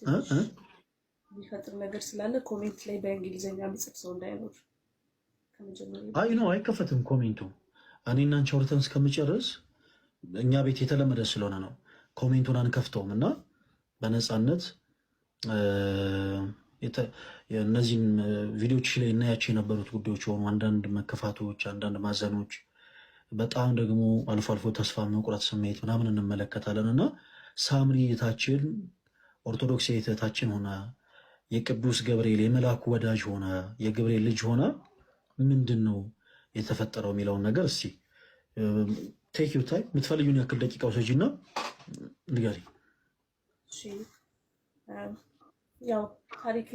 ትንሽ እ የሚፈጥር ነገር ስላለ ኮሜንት ላይ በእንግሊዝኛ የሚጽፍ ሰው እንዳይኖር ከመጀመሪያ አይ በፊት ነው አይከፈትም ኮሜንቱ። እኔ እና አንቺ አውርተን እስከምጨርስ እኛ ቤት የተለመደ ስለሆነ ነው ኮሜንቱን አንከፍተውም እና በነፃነት እነዚህም ቪዲዮዎች ላይ እናያቸው የነበሩት ጉዳዮች የሆኑ አንዳንድ መከፋቶች፣ አንዳንድ ማዘኖች፣ በጣም ደግሞ አልፎ አልፎ ተስፋ መቁረጥ ስሜት ምናምን እንመለከታለን እና ሳምሪ እህታችን ኦርቶዶክስ እህታችን ሆና የቅዱስ ገብርኤል የመልአኩ ወዳጅ ሆና የገብርኤል ልጅ ሆና ምንድን ነው የተፈጠረው የሚለውን ነገር እስቲ ቴክ ዩ ታይም የምትፈልጊውን ያክል ደቂቃ ውሰጂና ንገሪ። ያው ታሪኬ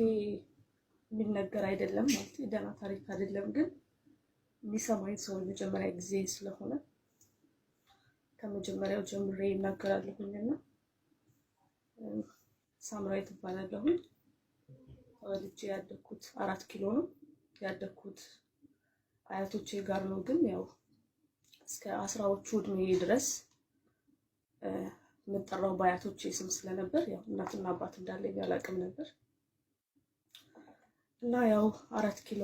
የሚነገር አይደለም ማለት የደህና ታሪክ አይደለም፣ ግን የሚሰማኝ ሰው የመጀመሪያ ጊዜ ስለሆነ ከመጀመሪያው ጀምሬ ይናገራለሁኝና ሳምራዊት እባላለሁኝ። ተወልጄ ያደግኩት 4 ኪሎ ነው። ያደግኩት አያቶቼ ጋር ነው፣ ግን ያው እስከ 10ዎቹ እድሜ ድረስ የምጠራው በአያቶቼ ስም ስለነበር ያው እናትና አባት እንዳለኝ አላውቅም ነበር እና ያው 4 ኪሎ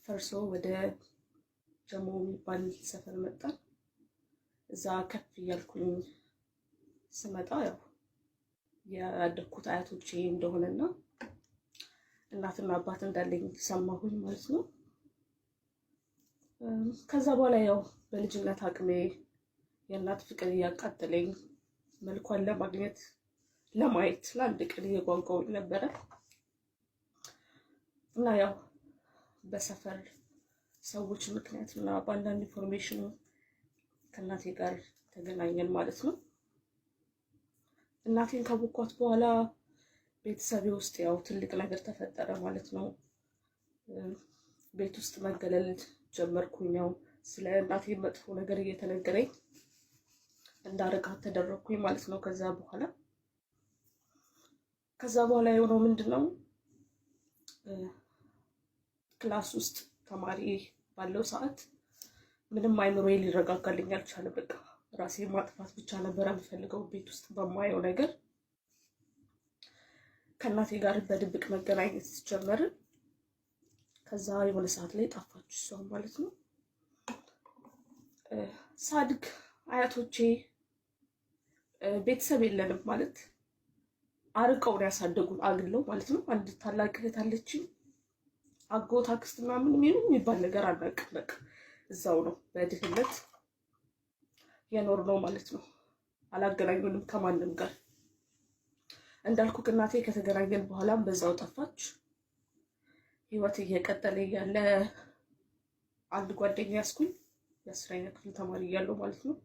ፈርሶ ወደ ጀሞ የሚባል ሰፈር መጣን። እዛ ከፍ እያልኩኝ ስመጣ ያው ያደግኩት አያቶቼ እንደሆነና እናትና አባት እንዳለኝ ሰማሁኝ ማለት ነው። ከዛ በኋላ ያው በልጅነት አቅሜ የእናት ፍቅር እያቃጠለኝ መልኳን ለማግኘት ለማየት ለአንድ ቀን እየጓጓሁኝ ነበረ እና ያው በሰፈር ሰዎች ምክንያት እና በአንዳንድ ኢንፎርሜሽን ከእናቴ ጋር ተገናኘን ማለት ነው። እናቴን ካወኳት በኋላ ቤተሰቤ ውስጥ ያው ትልቅ ነገር ተፈጠረ ማለት ነው። ቤት ውስጥ መገለል ጀመርኩኝ። ያው ስለ እናቴ መጥፎ ነገር እየተነገረኝ እንዳረቃት ተደረኩኝ ማለት ነው። ከዛ በኋላ የሆነው ምንድነው ክላስ ውስጥ ተማሪ ባለው ሰዓት ምንም አይምሮዬ ሊረጋጋልኝ አልቻለም። በቃ ራሴ ማጥፋት ብቻ ነበር የምፈልገው። ቤት ውስጥ በማየው ነገር ከእናቴ ጋር በድብቅ መገናኘት ጀመርን። ከዛ የሆነ ሰዓት ላይ ጠፋች እሷ ማለት ነው። ሳድግ አያቶቼ ቤተሰብ የለንም ማለት አርቀውን ያሳደጉን አግለው ማለት ነው። አንድ ታላቅ እህት አለችኝ። አጎት አክስት ምናምን የሚባል ነገር አናውቅም። በቃ እዛው ነው በድህነት የኖር ነው ማለት ነው። አላገናኙንም ከማንም ጋር። እንዳልኩ እናቴ ከተገናኘን በኋላም በዛው ጠፋች። ህይወት እየቀጠለ ያለ አንድ ጓደኛ ያስኩኝ የ10ኛ ክፍል ተማሪ እያለሁ ማለት ነው።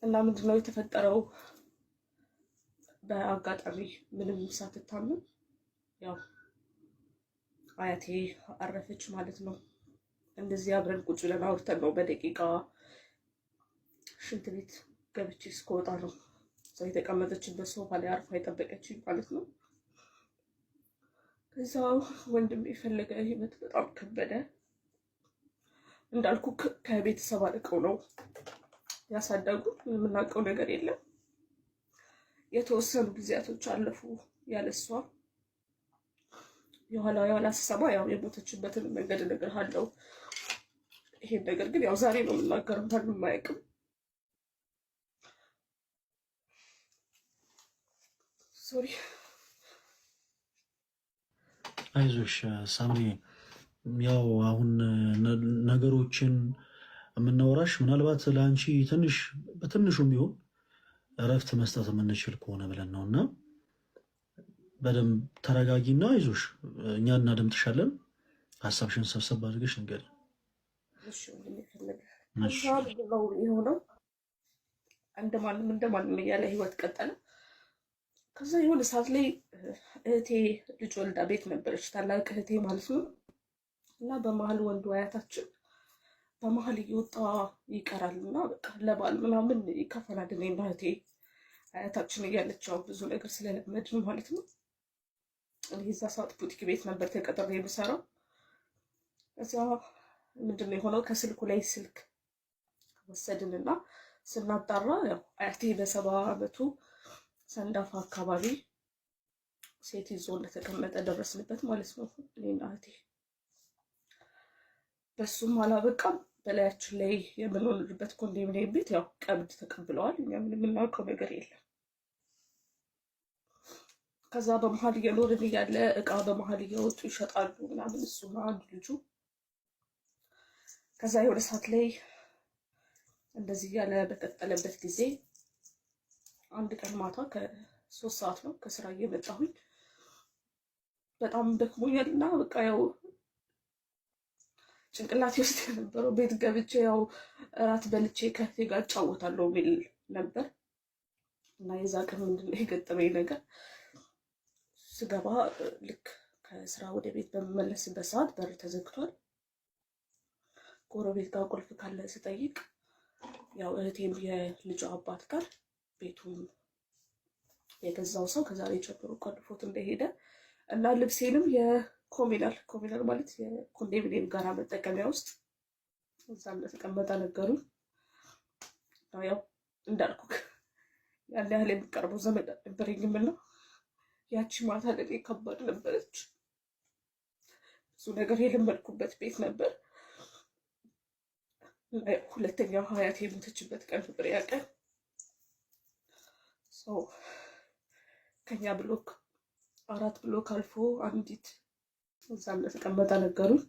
እና ምንድነው የተፈጠረው? በአጋጣሚ ምንም ሳትታመም ያው አያቴ አረፈች ማለት ነው። እንደዚህ አብረን ቁጭ ብለን አውርተን ነው በደቂቃ ሽንት ቤት ገብቼ እስከወጣ ነው ሰው የተቀመጠችበት ሶፋ ላይ አርፋ የጠበቀችኝ ማለት ነው። ከዛ ወንድም የፈለገ ህይወት በጣም ከበደ። እንዳልኩ ከቤተሰብ አርቀው ነው ያሳደጉ። የምናውቀው ነገር የለም። የተወሰኑ ጊዜያቶች አለፉ ያለሷ። የኋላ ስሰማ ያው የሞተችበትን መንገድ እነግርሃለሁ። ይሄን ነገር ግን ያው ዛሬ ነው የምናገረው፣ ማንም አያውቅም። ሶሪ። አይዞሽ ሳምሪ፣ ያው አሁን ነገሮችን የምናወራሽ ምናልባት ለአንቺ ትንሽ በትንሹም ቢሆን እረፍት መስጠት የምንችል ከሆነ ብለን ነው እና በደንብ ተረጋጊና አይዞሽ፣ እኛ እናደምጥሻለን። ሀሳብሽን ሰብሰብ አድርገሽ ንገሪ። የሆነው እንደማንም እያለ ህይወት ቀጠለ። ከዛ የሆነ ሰዓት ላይ እህቴ ልጅ ወልዳ ቤት ነበረች፣ ታላቅ እህቴ ማለት ነው። እና በመሀል ወንዱ አያታችን በመሀል እየወጣ ይቀራል እና በቃ ለባል ምናምን ይከፈላል። እኔና እህቴ አያታችን እያለች ያው ብዙ ነገር ስለለመድን ማለት ነው። እዛ ሰዓት ቡቲክ ቤት ነበር ተቀጥሬ የምሰራው። እዛ ምንድነው የሆነው? ከስልኩ ላይ ስልክ ወሰድንና ስናጣራ ያው አያቴ በ70 ዓመቱ ሰንዳፋ አካባቢ ሴት ይዞ እንደተቀመጠ ደረስንበት ማለት ነው እኔና እህቴ። በሱም አላበቃም። በላያችን ላይ የምንኖርበት ኮንዶሚኒየም ቤት ያው ቀብድ ተቀብለዋል። እኛ ምንም የምናውቀው ነገር የለም። ከዛ በመሀል እየኖርን እያለ እቃ በመሀል እየወጡ ይሸጣሉ ምናምን እሱና አንድ ልጁ። ከዛ የሆነ ሰዓት ላይ እንደዚህ እያለ በቀጠለበት ጊዜ አንድ ቀን ማታ ከ3 ሰዓት ነው ከስራ እየመጣሁኝ በጣም ደክሞኛል እና በቃ ያው ጭንቅላቴ ውስጥ የነበረው ቤት ገብቼ ያው እራት በልቼ ከእህቴ ጋር እጫወታለሁ የሚል ነበር። እና የዛ ቀን ምንድነው የገጠመኝ ነገር፣ ስገባ ልክ ከስራ ወደ ቤት በመመለስበት ሰዓት በር ተዘግቷል። ጎረቤት ጋር ቁልፍ ካለ ስጠይቅ ያው እህቴም የልጇ አባት ጋር ቤቱን የገዛው ሰው ከዛሬ ጀምሮ ቆልፎት እንደሄደ እና ልብሴንም የኮሚናል ማለት የኮንዶሚኒየም ጋራ መጠቀሚያ ውስጥ እዛ እንደተቀመጠ ነገሩኝ። ያው እንዳልኩ ያን ያህል የሚቀርበው ዘመድ አልነበረኝም እና ያቺ ማታ ለኔ ከባድ ነበረች። ብዙ ነገር የለመድኩበት ቤት ነበር። ሁለተኛው ሀያት የሞተችበት ቀን ነበር ያ ቀን። ሰው ከኛ ብሎክ 4 ብሎክ አልፎ አንዲት እዛም ለተቀመጠ ነገሩኝ።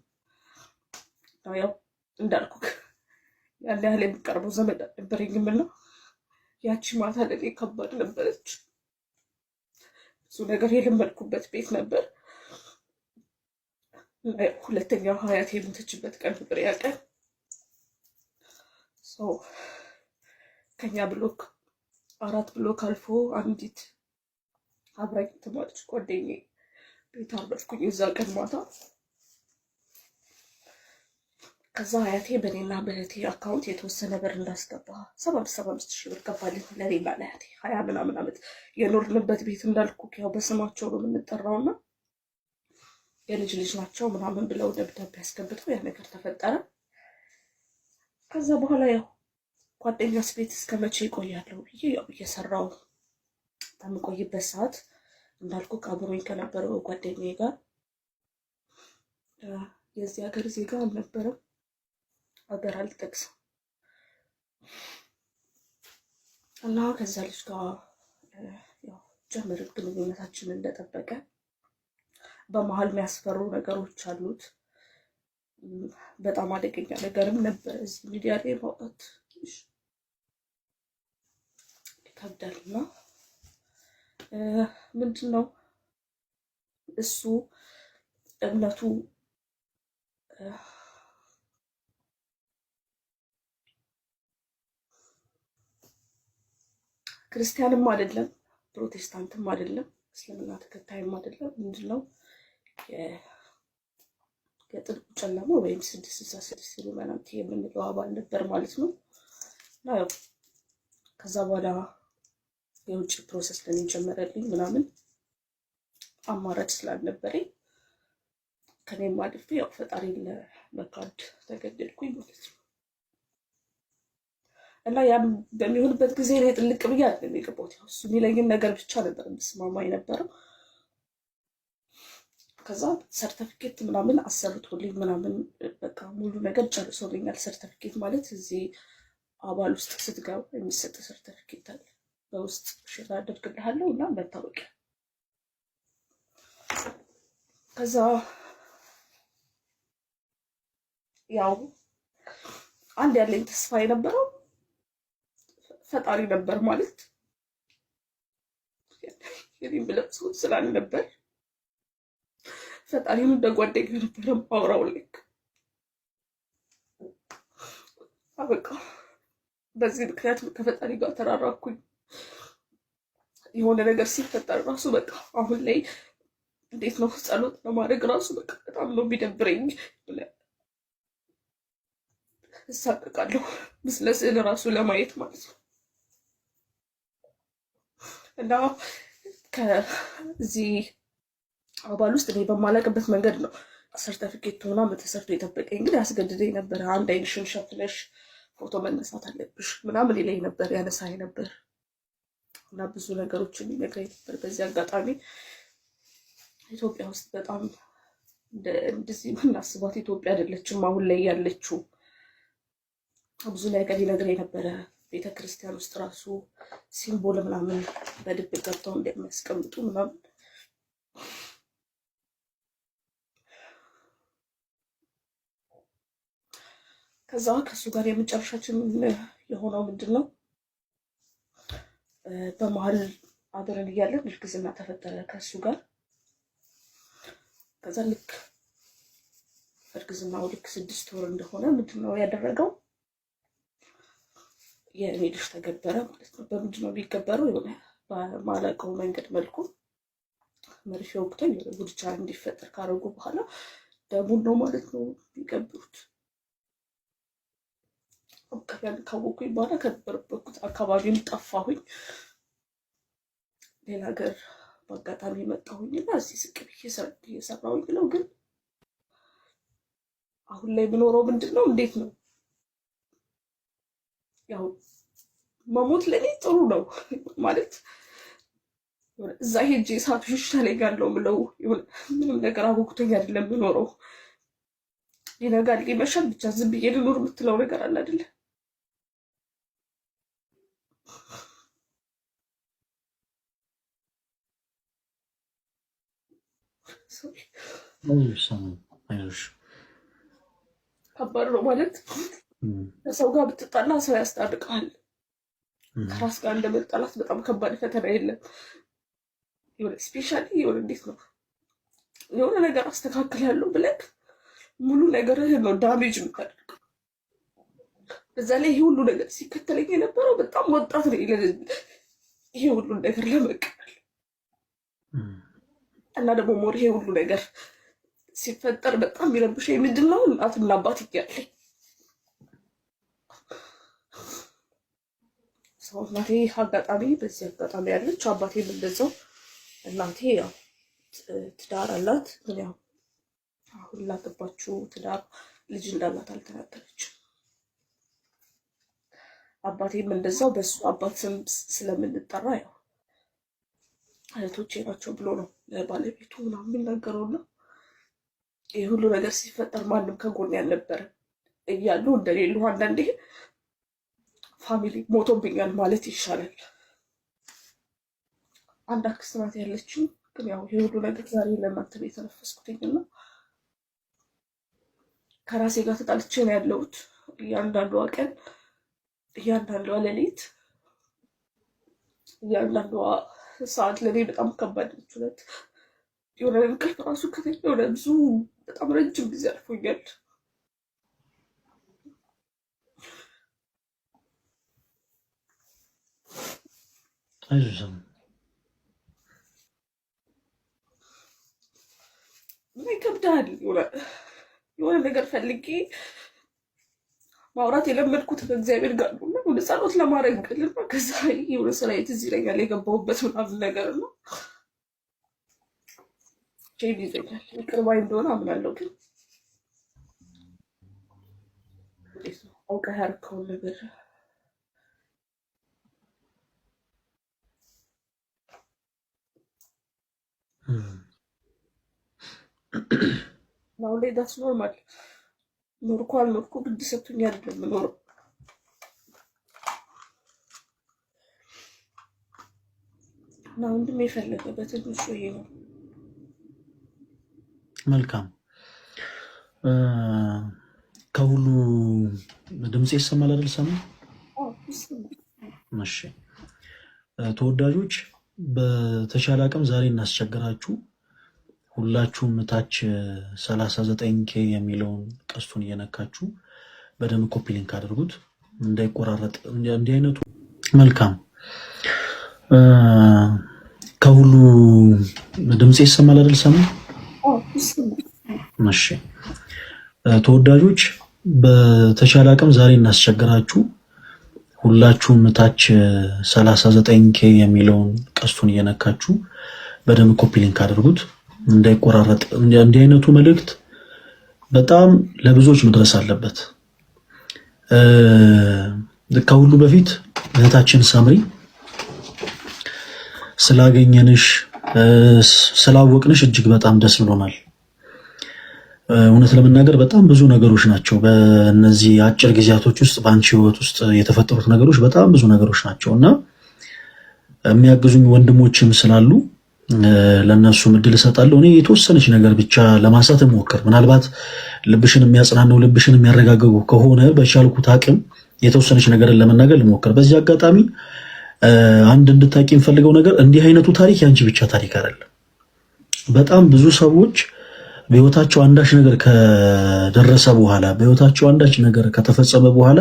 ያው እንዳልኩ ያን ያህል የሚቀርበው ዘመድ አልነበረኝም እና ያቺ ማታ ለኔ ከባድ ነበረች። ብዙ ነገር የለመድኩበት ቤት ነበር። ሁለተኛው ሀያት የሞተችበት ቀን ነበር ያ ቀን። ሰው ከኛ ብሎክ 4 ብሎክ አልፎ አንዲት አብራኝ ተማሪች ጓደኛዬ ቤት አረፍኩኝ እዛ ቀን ማታ። ከዛ አያቴ በእኔና በእህቴ አካውንት የተወሰነ ብር እንዳስገባ 75 ሺህ ብር ገባልኝ ለኔና ለእህቴ። 20 ምናምን ዓመት የኖርንበት ቤት እንዳልኩ ያው በስማቸው ነው የምንጠራውና የልጅ ልጅ ናቸው ምናምን ብለው ደብዳቤ ያስገብተው ያ ነገር ተፈጠረ። ከዛ በኋላ ያው ጓደኛስ ቤት እስከ መቼ ይቆያለሁ ብዬ ያው እየሰራው በምቆይበት ሰዓት እንዳልኩ አብሮኝ ከነበረው ጓደኛዬ ጋር የዚህ ሀገር ዜጋ አልነበረም፣ ሀገር አልጠቅስም እና ከዛ ልጅ ጋር ያው ጀመርን ግንኙነታችን እንደጠበቀ። በመሀል የሚያስፈሩ ነገሮች አሉት። በጣም አደገኛ ነገርም ነበር። እዚህ ሚዲያ ላይ ማውጣት ይከብዳልና ምንድን ነው እሱ እምነቱ ክርስቲያንም አይደለም፣ ፕሮቴስታንትም አይደለም፣ እስልምና ተከታይም አይደለም። ምንድነው የጥልቁ ጨለማ ወይም 666 ኢሉሚናቲ የምንለው አባል ነበር ማለት ነው። እና ያው ከዛ በኋላ የውጭ ፕሮሰስ ለኔ ጀመረልኝ ምናምን አማራጭ ስላልነበረኝ ከኔም አልፌ ያው ፈጣሪን ለመካድ ተገደድኩኝ ማለት ነው። እና ያም በሚሆንበት ጊዜ እኔ ጥልቅ ብዬ አይደለም የገባሁት። ያው እሱ የሚለኝን ነገር ብቻ ነበር የምስማማ የነበረው። ከዛ ሰርተፊኬት ምናምን አሰርቶልኝ ምናምን በቃ ሙሉ ነገር ጨርሶልኛል። ሰርተፊኬት ማለት እዚህ አባል ውስጥ ስትገባ የሚሰጥ ሰርተፊኬት አለ። በውስጥ ሽራ አደርግልሃለሁ እና መታወቂያ። ከዛ ያው አንድ ያለኝ ተስፋ የነበረው ፈጣሪ ነበር ማለት የኔም ብለው ሰው ስላልነበር ፈጣሪም እንደ ጓደኛ ነበር ማውራው። ልክ አበቃ። በዚህ ምክንያት ከፈጣሪ ጋር ተራራኩኝ። የሆነ ነገር ሲፈጠር ራሱ በቃ አሁን ላይ እንዴት ነው ጸሎት ለማድረግ ራሱ በቃ በጣም ነው የሚደብረኝ። እሳቀቃለሁ ምስለ ስዕል ራሱ ለማየት ማለት ነው። እና ከዚህ አባል ውስጥ እኔ በማላቅበት መንገድ ነው ሰርተፊኬት ሆና ተሰርቶ የጠበቀኝ። እንግዲህ አስገድደኝ ነበር። አንድ አይንሽን ሸፍነሽ ፎቶ መነሳት አለብሽ ምናምን ይለኝ ነበር፣ ያነሳኝ ነበር። እና ብዙ ነገሮችን ይነግረኝ ነበር። በዚህ አጋጣሚ ኢትዮጵያ ውስጥ በጣም እንደዚህ የምናስባት ኢትዮጵያ አይደለችም አሁን ላይ ያለችው። ብዙ ነገር ይነግረኝ ነበረ። ቤተክርስቲያን ውስጥ ራሱ ሲምቦል ምናምን በድብቅ ገብተው እንደሚያስቀምጡ ምናምን ከዛ ከሱ ጋር የመጨረሻችን የሆነው ምንድን ነው? በመሀል አብረን እያለን እርግዝና ተፈጠረ ከሱ ጋር። ከዛ ልክ እርግዝናው ልክ 6 ወር እንደሆነ ምንድን ነው ያደረገው? የእኔ ልጅ ተገበረ ማለት ነው። በምንድን ነው የሚገበረው? የሆነ በማላውቀው መንገድ መልኩ መርፌ ወቅተው ጉድቻ እንዲፈጠር ካደረጉ በኋላ ደሙን ነው ማለት ነው የሚቀብሩት። ካወኩኝ በኋላ ከነበረበት አካባቢም ጠፋሁኝ። ሌላ ሀገር በአጋጣሚ መጣሁኝና እዚህ ስቅ ብዬ እየሰራሁኝ ነው። ግን አሁን ላይ የምኖረው ምንድን ነው? እንዴት ነው? ያው መሞት ለኔ ጥሩ ነው ማለት እዛ ሄጄ ሳቱ ይሻለኛል ነው የምለው። ምንም ነገር አወኩቶኝ አይደለም የምኖረው። ይነጋል ይመሻል ብቻ ዝም ብዬ ልኖር የምትለው ነገር አለ አይደለ? ከባድ ነው ማለት ከሰው ጋር ብትጣላ ሰው ያስታርቃል። ከራስ ጋር እንደመጣላት በጣም ከባድ ፈተና የለም። የሆነ ስፔሻሊ የሆነ እንዴት ነው የሆነ ነገር አስተካክላለሁ ብለህ ሙሉ ነገርህ ነው ዳሜጅ የምታደርገው። በዛ ላይ ይሄ ሁሉ ነገር ሲከተለኝ የነበረው በጣም ወጣት ነው ይሄ ሁሉ ነገር ለመቀበል እና ደግሞ ሞር ይሄ ሁሉ ነገር ሲፈጠር በጣም የሚረብሸኝ ምንድን ነው እናትና አባት እያለኝ ሰው እናቴ አጋጣሚ በዚህ አጋጣሚ ያለች አባቴም እንደዛው። እናቴ ያው ትዳር አላት ግን ያው አሁን ላገባችው ትዳር ልጅ እንዳላት አልተናገረችም። አባቴም እንደዛው በሱ አባት ስም ስለምንጠራ ያው እህቶቼ ናቸው ብሎ ነው ለባለቤቱ ምናምን የሚናገረውና ይህ ሁሉ ነገር ሲፈጠር ማንም ከጎን ያልነበረ እያሉ እንደሌሉ አንዳንዴ ፋሚሊ ሞቶብኛል ማለት ይሻላል። አንድ አክስት ናት ያለችኝ። ግን ያው ይሄ ሁሉ ነገር ዛሬ ለእናንተ ነው የተነፈስኩትኝና ከራሴ ጋር ተጣልቼ ነው ያለሁት። እያንዳንዷ ቀን፣ እያንዳንዷ ሌሊት፣ እያንዳንዷ ሰዓት ለኔ በጣም ከባድ ነች። እውነት የሆነ እንቅልፍ ራሱ ከተኛ የሆነ ብዙ በጣም ረጅም ጊዜ አልፎኛል። ምን ይከብዳል? የሆነ ነገር ፈልጌ ማውራት የለመድኩት ከእግዚአብሔር ጋር ነው እና ወደ ጸሎት ለማድረግ ቅልና ከዛ የሆነ ስራ ትዝ ይለኛል የገባሁበት ምናምን ነገር ነው ቼም ይዘኛል። ይቅር ባይ እንደሆነ አምናለሁ። ግን አውቀህ ያደረከውን ነገር አሁን ላይ ዳስ ኖርማል ኖርኩ አልኖርኩ ግድ ሰጥቶኝ አይደለም የምኖረው። እና ወንድም የፈለገበት እሱ ይሄ ነው። መልካም። ከሁሉ ድምጽ ይሰማል አይደል? ሰማይ እሺ። ተወዳጆች በተሻለ አቅም ዛሬ እናስቸግራችሁ። ሁላችሁም ታች 39K የሚለውን ቀስቱን እየነካችሁ በደንብ ኮፒ ሊንክ አድርጉት እንዳይቆራረጥ እንዲህ አይነቱ። መልካም። ከሁሉ ድምጽ ይሰማል አይደል? ሰማይ እሺ። ተወዳጆች በተሻለ አቅም ዛሬ እናስቸግራችሁ። ሁላችሁም ታች 39K የሚለውን ቀስቱን እየነካችሁ በደንብ ኮፒ ሊንክ አድርጉት እንዳይቆራረጥ። እንዲህ አይነቱ መልእክት በጣም ለብዙዎች መድረስ አለበት። ከሁሉ በፊት እህታችን ሳምሪ ስላገኘንሽ ስላወቅንሽ እጅግ በጣም ደስ ብሎናል። እውነት ለመናገር በጣም ብዙ ነገሮች ናቸው በእነዚህ አጭር ጊዜያቶች ውስጥ በአንቺ ህይወት ውስጥ የተፈጠሩት ነገሮች በጣም ብዙ ነገሮች ናቸው እና የሚያግዙኝ ወንድሞችም ስላሉ ለነሱ እድል እሰጣለሁ። እኔ የተወሰነች ነገር ብቻ ለማንሳት እሞክር። ምናልባት ልብሽን የሚያጽናነው ልብሽን የሚያረጋግጉ ከሆነ በቻልኩት አቅም የተወሰነች ነገርን ለመናገር ልሞክር። በዚህ አጋጣሚ አንድ እንድታቂ የምፈልገው ነገር እንዲህ አይነቱ ታሪክ ያንቺ ብቻ ታሪክ አይደለም። በጣም ብዙ ሰዎች በህይወታቸው አንዳች ነገር ከደረሰ በኋላ በህይወታቸው አንዳች ነገር ከተፈጸመ በኋላ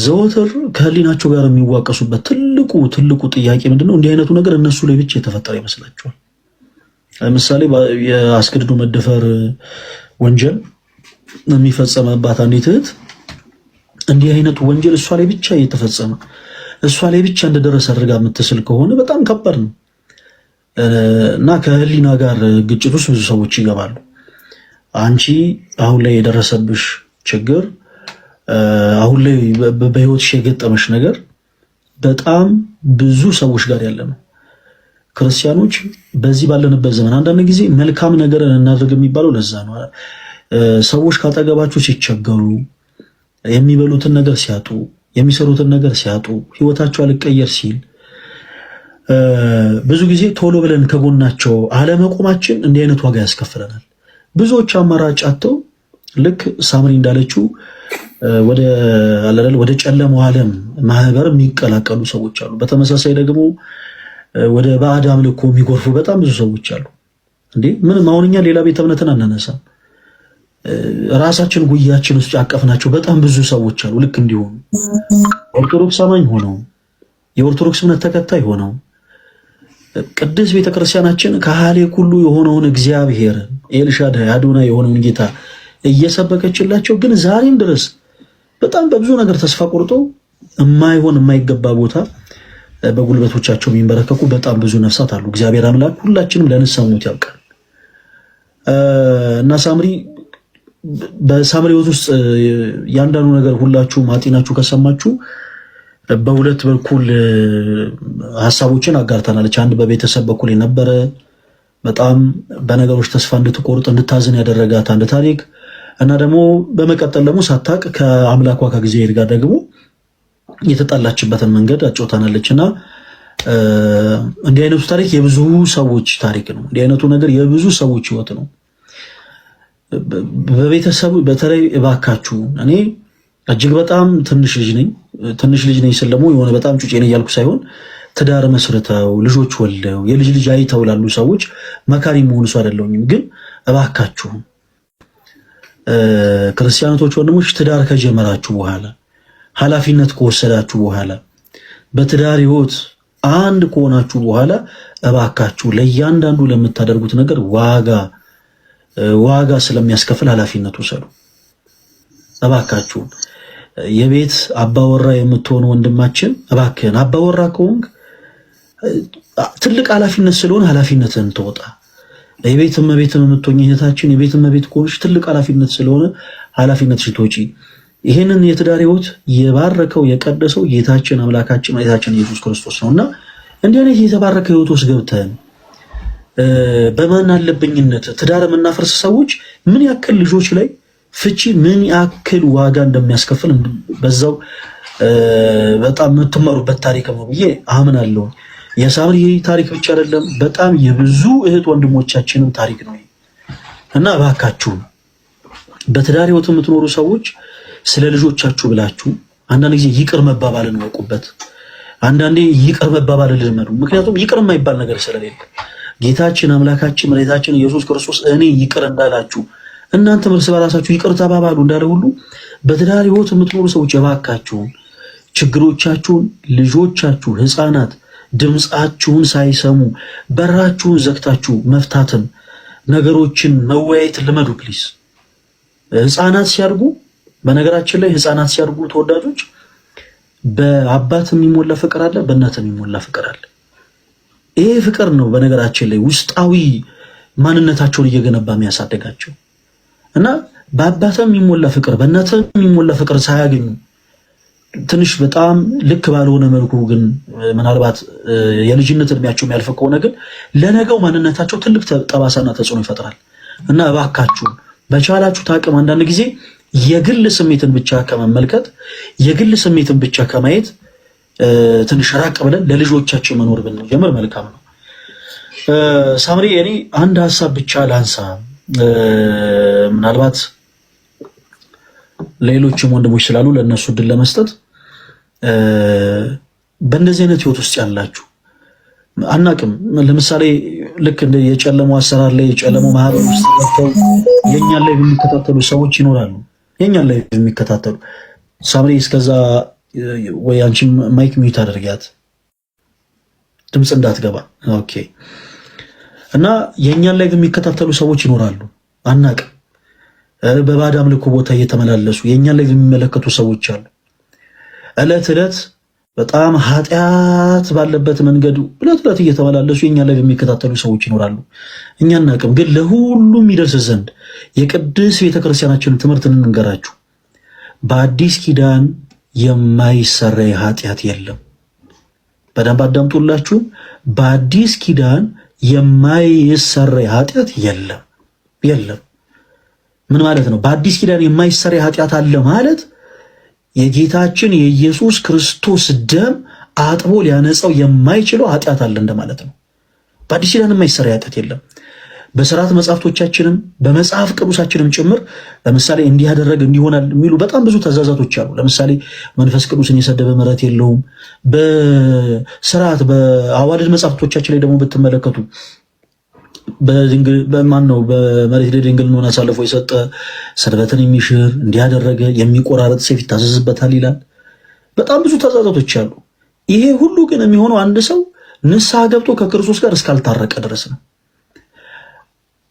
ዘወትር ከህሊናቸው ጋር የሚዋቀሱበት ትልቁ ጥያቄ ምንድነው? እንዲህ አይነቱ ነገር እነሱ ላይ ብቻ የተፈጠረ ይመስላቸዋል። ለምሳሌ የአስገድዶ መደፈር ወንጀል የሚፈጸመባት አንዲት እህት እንዲህ አይነቱ ወንጀል እሷ ላይ ብቻ እየተፈጸመ እሷ ላይ ብቻ እንደደረሰ አድርጋ የምትስል ከሆነ በጣም ከባድ ነው እና ከህሊና ጋር ግጭት ውስጥ ብዙ ሰዎች ይገባሉ። አንቺ አሁን ላይ የደረሰብሽ ችግር አሁን ላይ በህይወትሽ የገጠመሽ ነገር በጣም ብዙ ሰዎች ጋር ያለ ነው። ክርስቲያኖች በዚህ ባለንበት ዘመን አንዳንድ ጊዜ መልካም ነገርን እናድርግ የሚባለው ለዛ ነው። ሰዎች ካጠገባችሁ ሲቸገሩ፣ የሚበሉትን ነገር ሲያጡ፣ የሚሰሩትን ነገር ሲያጡ፣ ህይወታቸው አልቀየር ሲል ብዙ ጊዜ ቶሎ ብለን ከጎናቸው አለመቆማችን እንዲህ አይነት ዋጋ ያስከፍለናል። ብዙዎች አማራጭ አጥተው ልክ ሳምሪ እንዳለችው ወደ ጨለማው ዓለም ማህበር የሚቀላቀሉ ሰዎች አሉ። በተመሳሳይ ደግሞ ወደ ባዕድ አምልኮ የሚጎርፉ በጣም ብዙ ሰዎች አሉ። እንዴ ምንም አሁን እኛ ሌላ ቤተ እምነትን አናነሳም። ራሳችን ጉያችን ውስጥ ያቀፍናቸው በጣም ብዙ ሰዎች አሉ። ልክ እንዲሆኑ ኦርቶዶክስ አማኝ ሆነው የኦርቶዶክስ እምነት ተከታይ ሆነው ቅድስት ቤተክርስቲያናችን ከሃሌ ሁሉ የሆነውን እግዚአብሔር ኤልሻዳይ አዶናይ የሆነውን ጌታ እየሰበከችላቸው ግን ዛሬም ድረስ በጣም በብዙ ነገር ተስፋ ቆርጦ የማይገባ ቦታ በጉልበቶቻቸው የሚንበረከኩ በጣም ብዙ ነፍሳት አሉ። እግዚአብሔር አምላክ ሁላችንም ለንስሐ ሞት ያብቃን እና ሳምሪ በሳምሪ ሕይወት ውስጥ ያንዳንዱ ነገር ሁላችሁም አጤናችሁ ከሰማችሁ በሁለት በኩል ሀሳቦችን አጋርተናለች። አንድ በቤተሰብ በኩል የነበረ በጣም በነገሮች ተስፋ እንድትቆርጥ እንድታዝን ያደረጋት አንድ ታሪክ እና ደግሞ በመቀጠል ደግሞ ሳታቅ ከአምላኳ ከእግዚአብሔር ጋር ደግሞ የተጣላችበትን መንገድ አጫውታናለች እና እንዲህ አይነቱ ታሪክ የብዙ ሰዎች ታሪክ ነው። እንዲህ አይነቱ ነገር የብዙ ሰዎች ህይወት ነው። በቤተሰቡ በተለይ እባካችሁ እኔ እጅግ በጣም ትንሽ ልጅ ነኝ ስል ደግሞ የሆነ በጣም ጩጬ ነኝ እያልኩ ሳይሆን ትዳር መስርተው ልጆች ወልደው የልጅ ልጅ አይተው ላሉ ሰዎች መካሪ መሆኑ ሰው አይደለሁኝም። ግን እባካችሁ ክርስቲያኖች ወንድሞች ትዳር ከጀመራችሁ በኋላ ኃላፊነት ከወሰዳችሁ በኋላ በትዳር ህይወት አንድ ከሆናችሁ በኋላ እባካችሁ ለእያንዳንዱ ለምታደርጉት ነገር ዋጋ ስለሚያስከፍል ኃላፊነት ወሰዱ። እባካችሁ የቤት አባወራ የምትሆን ወንድማችን እባክህን አባወራ ከሆንክ ትልቅ ኃላፊነት ስለሆነ ኃላፊነትን ተወጣ። የቤት እመቤት የምትሆኝ እህታችን የቤት እመቤት ከሆንሽ ትልቅ ኃላፊነት ስለሆነ ኃላፊነትሽን ተወጪ። ይህንን የትዳር ህይወት የባረከው የቀደሰው ጌታችን አምላካችን መድኃኒታችን ኢየሱስ ክርስቶስ ነውና እንዲህ አይነት የተባረከ ህይወት ውስጥ ገብተን በማን አለብኝነት ትዳር የምናፈርስ ሰዎች ምን ያክል ልጆች ላይ ፍቺ ምን ያክል ዋጋ እንደሚያስከፍል በዛው በጣም የምትመሩበት ታሪክ ነው ብዬ አምናለሁ። የሳምሪ ታሪክ ብቻ አይደለም፣ በጣም የብዙ እህት ወንድሞቻችንም ታሪክ ነው እና እባካችሁ በትዳር ህይወት የምትኖሩ ሰዎች ስለ ልጆቻችሁ ብላችሁ አንዳንድ ጊዜ ይቅር መባባልን ወቁበት። አንዳንዴ ይቅር መባባልን ልመዱ። ምክንያቱም ይቅር የማይባል ነገር ስለሌለ ጌታችን አምላካችን መድኃኒታችን ኢየሱስ ክርስቶስ እኔ ይቅር እንዳላችሁ እናንተ እርስ በራሳችሁ ይቅር ተባባሉ እንዳለ ሁሉ በትዳር ህይወት የምትኖሩ ሰዎች እባካችሁን ችግሮቻችሁን ልጆቻችሁ ህፃናት ድምፃችሁን ሳይሰሙ በራችሁን ዘግታችሁ መፍታትን ነገሮችን መወያየት ልመዱ ፕሊስ። ህፃናት ሲያድጉ በነገራችን ላይ ህፃናት ሲያድጉ ተወዳጆች በአባት የሚሞላ ፍቅር አለ፣ በእናት የሚሞላ ፍቅር አለ። ይሄ ፍቅር ነው በነገራችን ላይ ውስጣዊ ማንነታቸውን እየገነባ የሚያሳደጋቸው እና በአባትም የሚሞላ ፍቅር በእናትም የሚሞላ ፍቅር ሳያገኙ ትንሽ በጣም ልክ ባልሆነ መልኩ ግን ምናልባት የልጅነት እድሜያቸው የሚያልፍ ከሆነ ግን ለነገው ማንነታቸው ትልቅ ጠባሳና ተጽዕኖ ይፈጥራል እና እባካችሁ በቻላችሁ ታቅም አንዳንድ ጊዜ የግል ስሜትን ብቻ ከመመልከት የግል ስሜትን ብቻ ከማየት ትንሽ ራቅ ብለን ለልጆቻችን መኖር ብንጀምር መልካም ነው። ሳምሪ እኔ አንድ ሀሳብ ብቻ ላንሳ። ምናልባት ሌሎችም ወንድሞች ስላሉ ለእነሱ እድል ለመስጠት በእንደዚህ አይነት ህይወት ውስጥ ያላችሁ አናቅም። ለምሳሌ ልክ እንደ የጨለመው አሰራር ላይ የጨለመው ማህበር ውስጥ ገብተው የኛን ላይ የሚከታተሉ ሰዎች ይኖራሉ። የኛን ላይ የሚከታተሉ ሳምሪ፣ እስከዛ ወይ አንቺ ማይክ ሚዩት አድርጊያት ድምፅ እንዳትገባ። ኦኬ። እና የኛን ላይ የሚከታተሉ ሰዎች ይኖራሉ። አናቅም። በባዕድ አምልኮ ቦታ እየተመላለሱ የኛን ላይ የሚመለከቱ ሰዎች አሉ። ዕለት ዕለት በጣም ኃጢአት ባለበት መንገድ ዕለት ዕለት እየተመላለሱ የኛን ላይ የሚከታተሉ ሰዎች ይኖራሉ። እኛ አናቅም። ግን ለሁሉም ይደርስ ዘንድ የቅድስት ቤተክርስቲያናችንን ትምህርት እንንገራችሁ። በአዲስ ኪዳን የማይሰረይ ኃጢአት የለም። በደንብ አዳምጡላችሁ። በአዲስ ኪዳን የማይሰረይ ኃጢአት የለም። ምን ማለት ነው? በአዲስ ኪዳን የማይሰረይ ኃጢአት አለ ማለት የጌታችን የኢየሱስ ክርስቶስ ደም አጥቦ ሊያነጻው የማይችለው ኃጢአት አለ እንደማለት ነው። በአዲስ ኪዳን የማይሰረይ ኃጢአት የለም። በሥርዓት መጽሐፍቶቻችንም በመጽሐፍ ቅዱሳችንም ጭምር ለምሳሌ እንዲህ ያደረገ እንዲሆናል የሚሉ በጣም ብዙ ትእዛዛቶች አሉ። ለምሳሌ መንፈስ ቅዱስን የሰደበ ምሕረት የለውም። በሥርዓት በአዋልድ መጽሐፍቶቻችን ላይ ደግሞ ብትመለከቱ በመሬት ላይ ድንግልናን አሳልፎ የሰጠ ሰንበትን የሚሽር እንዲያደረገ የሚቆራረጥ ሰይፍ ይታዘዝበታል ይላል። በጣም ብዙ ትእዛዛቶች አሉ። ይሄ ሁሉ ግን የሚሆነው አንድ ሰው ንስሐ ገብቶ ከክርስቶስ ጋር እስካልታረቀ ድረስ ነው።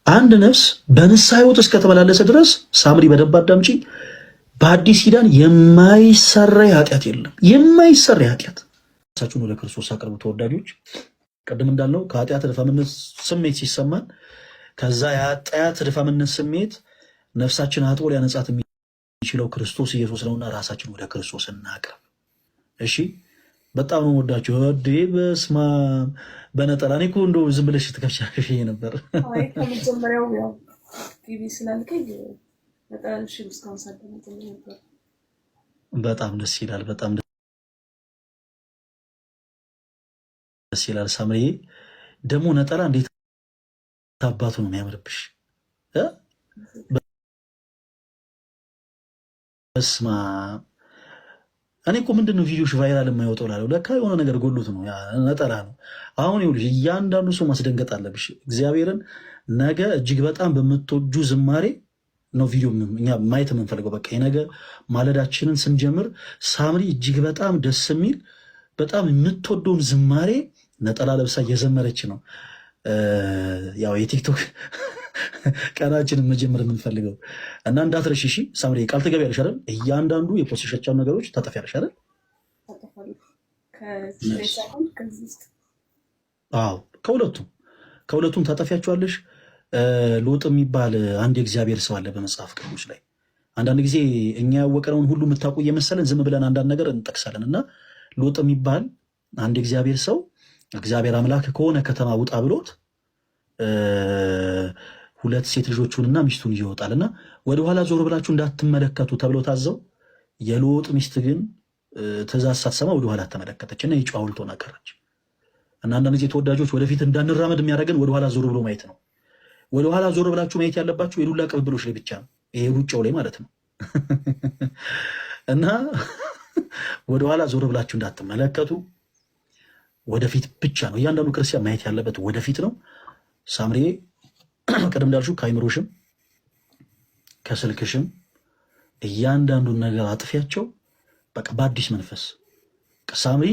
አንድ ነፍስ በንስሐ ሕይወት እስከተመላለሰ ድረስ ሳምሪ በደንብ አዳምጪ፣ በአዲስ ኪዳን የማይሰረይ ኃጢአት የለም። የማይሰረይ ኃጢአት ራሳችሁን ወደ ክርስቶስ አቅርቡ ተወዳጆች። ቅድም እንዳልነው ከኃጢአት ድፋምነት ስሜት ሲሰማን ከዛ የኃጢአት ድፋምነት ስሜት ነፍሳችን አጥቦ ሊያነጻት የሚችለው ክርስቶስ ኢየሱስ ነውና ራሳችን ወደ ክርስቶስ እናቅርብ። እሺ፣ በጣም ነው ወዳችሁ። ወዴ በስማ በነጠላ እኔ እኮ እንደው ዝም ብለሽ ትከሻሽ ነበር። አይ ከመጀመሪያው ያው ቲቪ ስላልከኝ ነጠላሽ እስካሁን ሳደምጥ ነበር። በጣም ደስ ይላል። በጣም ደስ ይላል። ሳምሪ ደግሞ ነጠላ እንዴት አባቱ ነው የሚያምርብሽ! በስማ እኔ እኮ ምንድን ነው ቪዲዮሽ ቫይራል የማይወጣው ላለው ለካ የሆነ ነገር ጎሉት ነው። ነጠላ ነው። አሁን ይኸውልሽ እያንዳንዱ ሰው ማስደንገጥ አለብሽ። እግዚአብሔርን ነገ እጅግ በጣም በምትወጁ ዝማሬ ነው ቪዲዮ እኛ ማየት የምንፈልገው። በቃ የነገ ማለዳችንን ስንጀምር ሳምሪ እጅግ በጣም ደስ የሚል በጣም የምትወደውን ዝማሬ ነጠላ ለብሳ እየዘመረች ነው። ያው የቲክቶክ ቀናችንን መጀመር የምንፈልገው እና እንዳትረሽ። እሺ ሳምሪ ቃል ትገቢያለሽ አይደል? እያንዳንዱ የፖስሸቻው ነገሮች ታጠፊያለሽ አይደል? አዎ ከሁለቱም ታጠፊያቸዋለሽ። ሎጥ የሚባል አንድ የእግዚአብሔር ሰው አለ በመጽሐፍ ቅዱስ ላይ። አንዳንድ ጊዜ እኛ ያወቀነውን ሁሉ የምታውቁ እየመሰለን ዝም ብለን አንዳንድ ነገር እንጠቅሳለን እና ሎጥ የሚባል አንድ የእግዚአብሔር ሰው እግዚአብሔር አምላክ ከሆነ ከተማ ውጣ ብሎት ሁለት ሴት ልጆቹንና ሚስቱን ይወጣል እና ወደኋላ ዞር ብላችሁ እንዳትመለከቱ ተብለው ታዘው፣ የሎጥ ሚስት ግን ትእዛዝ ሳትሰማ ወደኋላ ተመለከተች እና የጨው ሐውልት ሆና ቀረች። እና አንዳንድ ጊዜ ተወዳጆች ወደፊት እንዳንራመድ የሚያደርገን ወደኋላ ዞር ብሎ ማየት ነው። ወደኋላ ዞር ብላችሁ ማየት ያለባችሁ የዱላ ቅብብሎች ላይ ብቻ ነው፣ ይሄ ሩጫው ላይ ማለት ነው። እና ወደኋላ ዞር ብላችሁ እንዳትመለከቱ ወደፊት ብቻ ነው። እያንዳንዱ ክርስቲያን ማየት ያለበት ወደፊት ነው። ሳምሪ ቀደም እንዳልሽው ከአይምሮሽም ከስልክሽም እያንዳንዱን ነገር አጥፊያቸው። በቃ በአዲስ መንፈስ ሳምሪ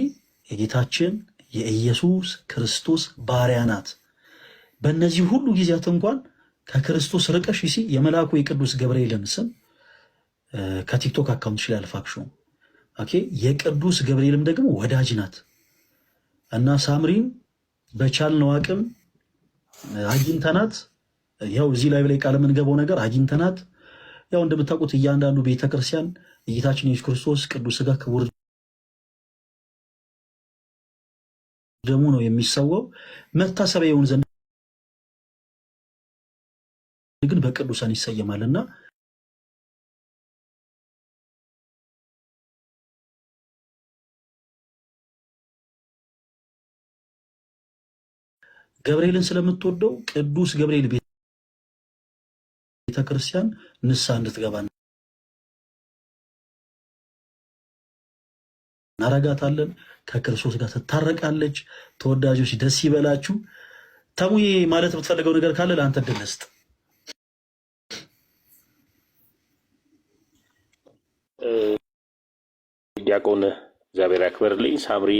የጌታችን የኢየሱስ ክርስቶስ ባሪያ ናት። በእነዚህ ሁሉ ጊዜያት እንኳን ከክርስቶስ ርቀሽ ሲ የመልአኩ የቅዱስ ገብርኤልን ስም ከቲክቶክ አካውንትሽ ላይ አልፋክሽውም። ኦኬ። የቅዱስ ገብርኤልም ደግሞ ወዳጅ ናት እና ሳምሪን በቻልነው አቅም አግኝተናት፣ ያው እዚህ ላይ ቃል የምንገባው ነገር አግኝተናት፣ ያው እንደምታውቁት እያንዳንዱ ቤተክርስቲያን የጌታችን ኢየሱስ ክርስቶስ ቅዱስ ሥጋ ክቡር ደሙ ነው የሚሰዋው መታሰቢያ ይሆን ዘንድ ግን በቅዱሳን ይሰየማልና ገብርኤልን ስለምትወደው ቅዱስ ገብርኤል ቤተክርስቲያን ንስሐ እንድትገባ እናረጋታለን። ከክርስቶስ ጋር ትታረቃለች። ተወዳጆች ደስ ይበላችሁ። ተሙዬ ማለት የምትፈልገው ነገር ካለ ለአንተ ዕድል ልስጥ። ዲያቆን እግዚአብሔር ያክብርልኝ። ሳምሪ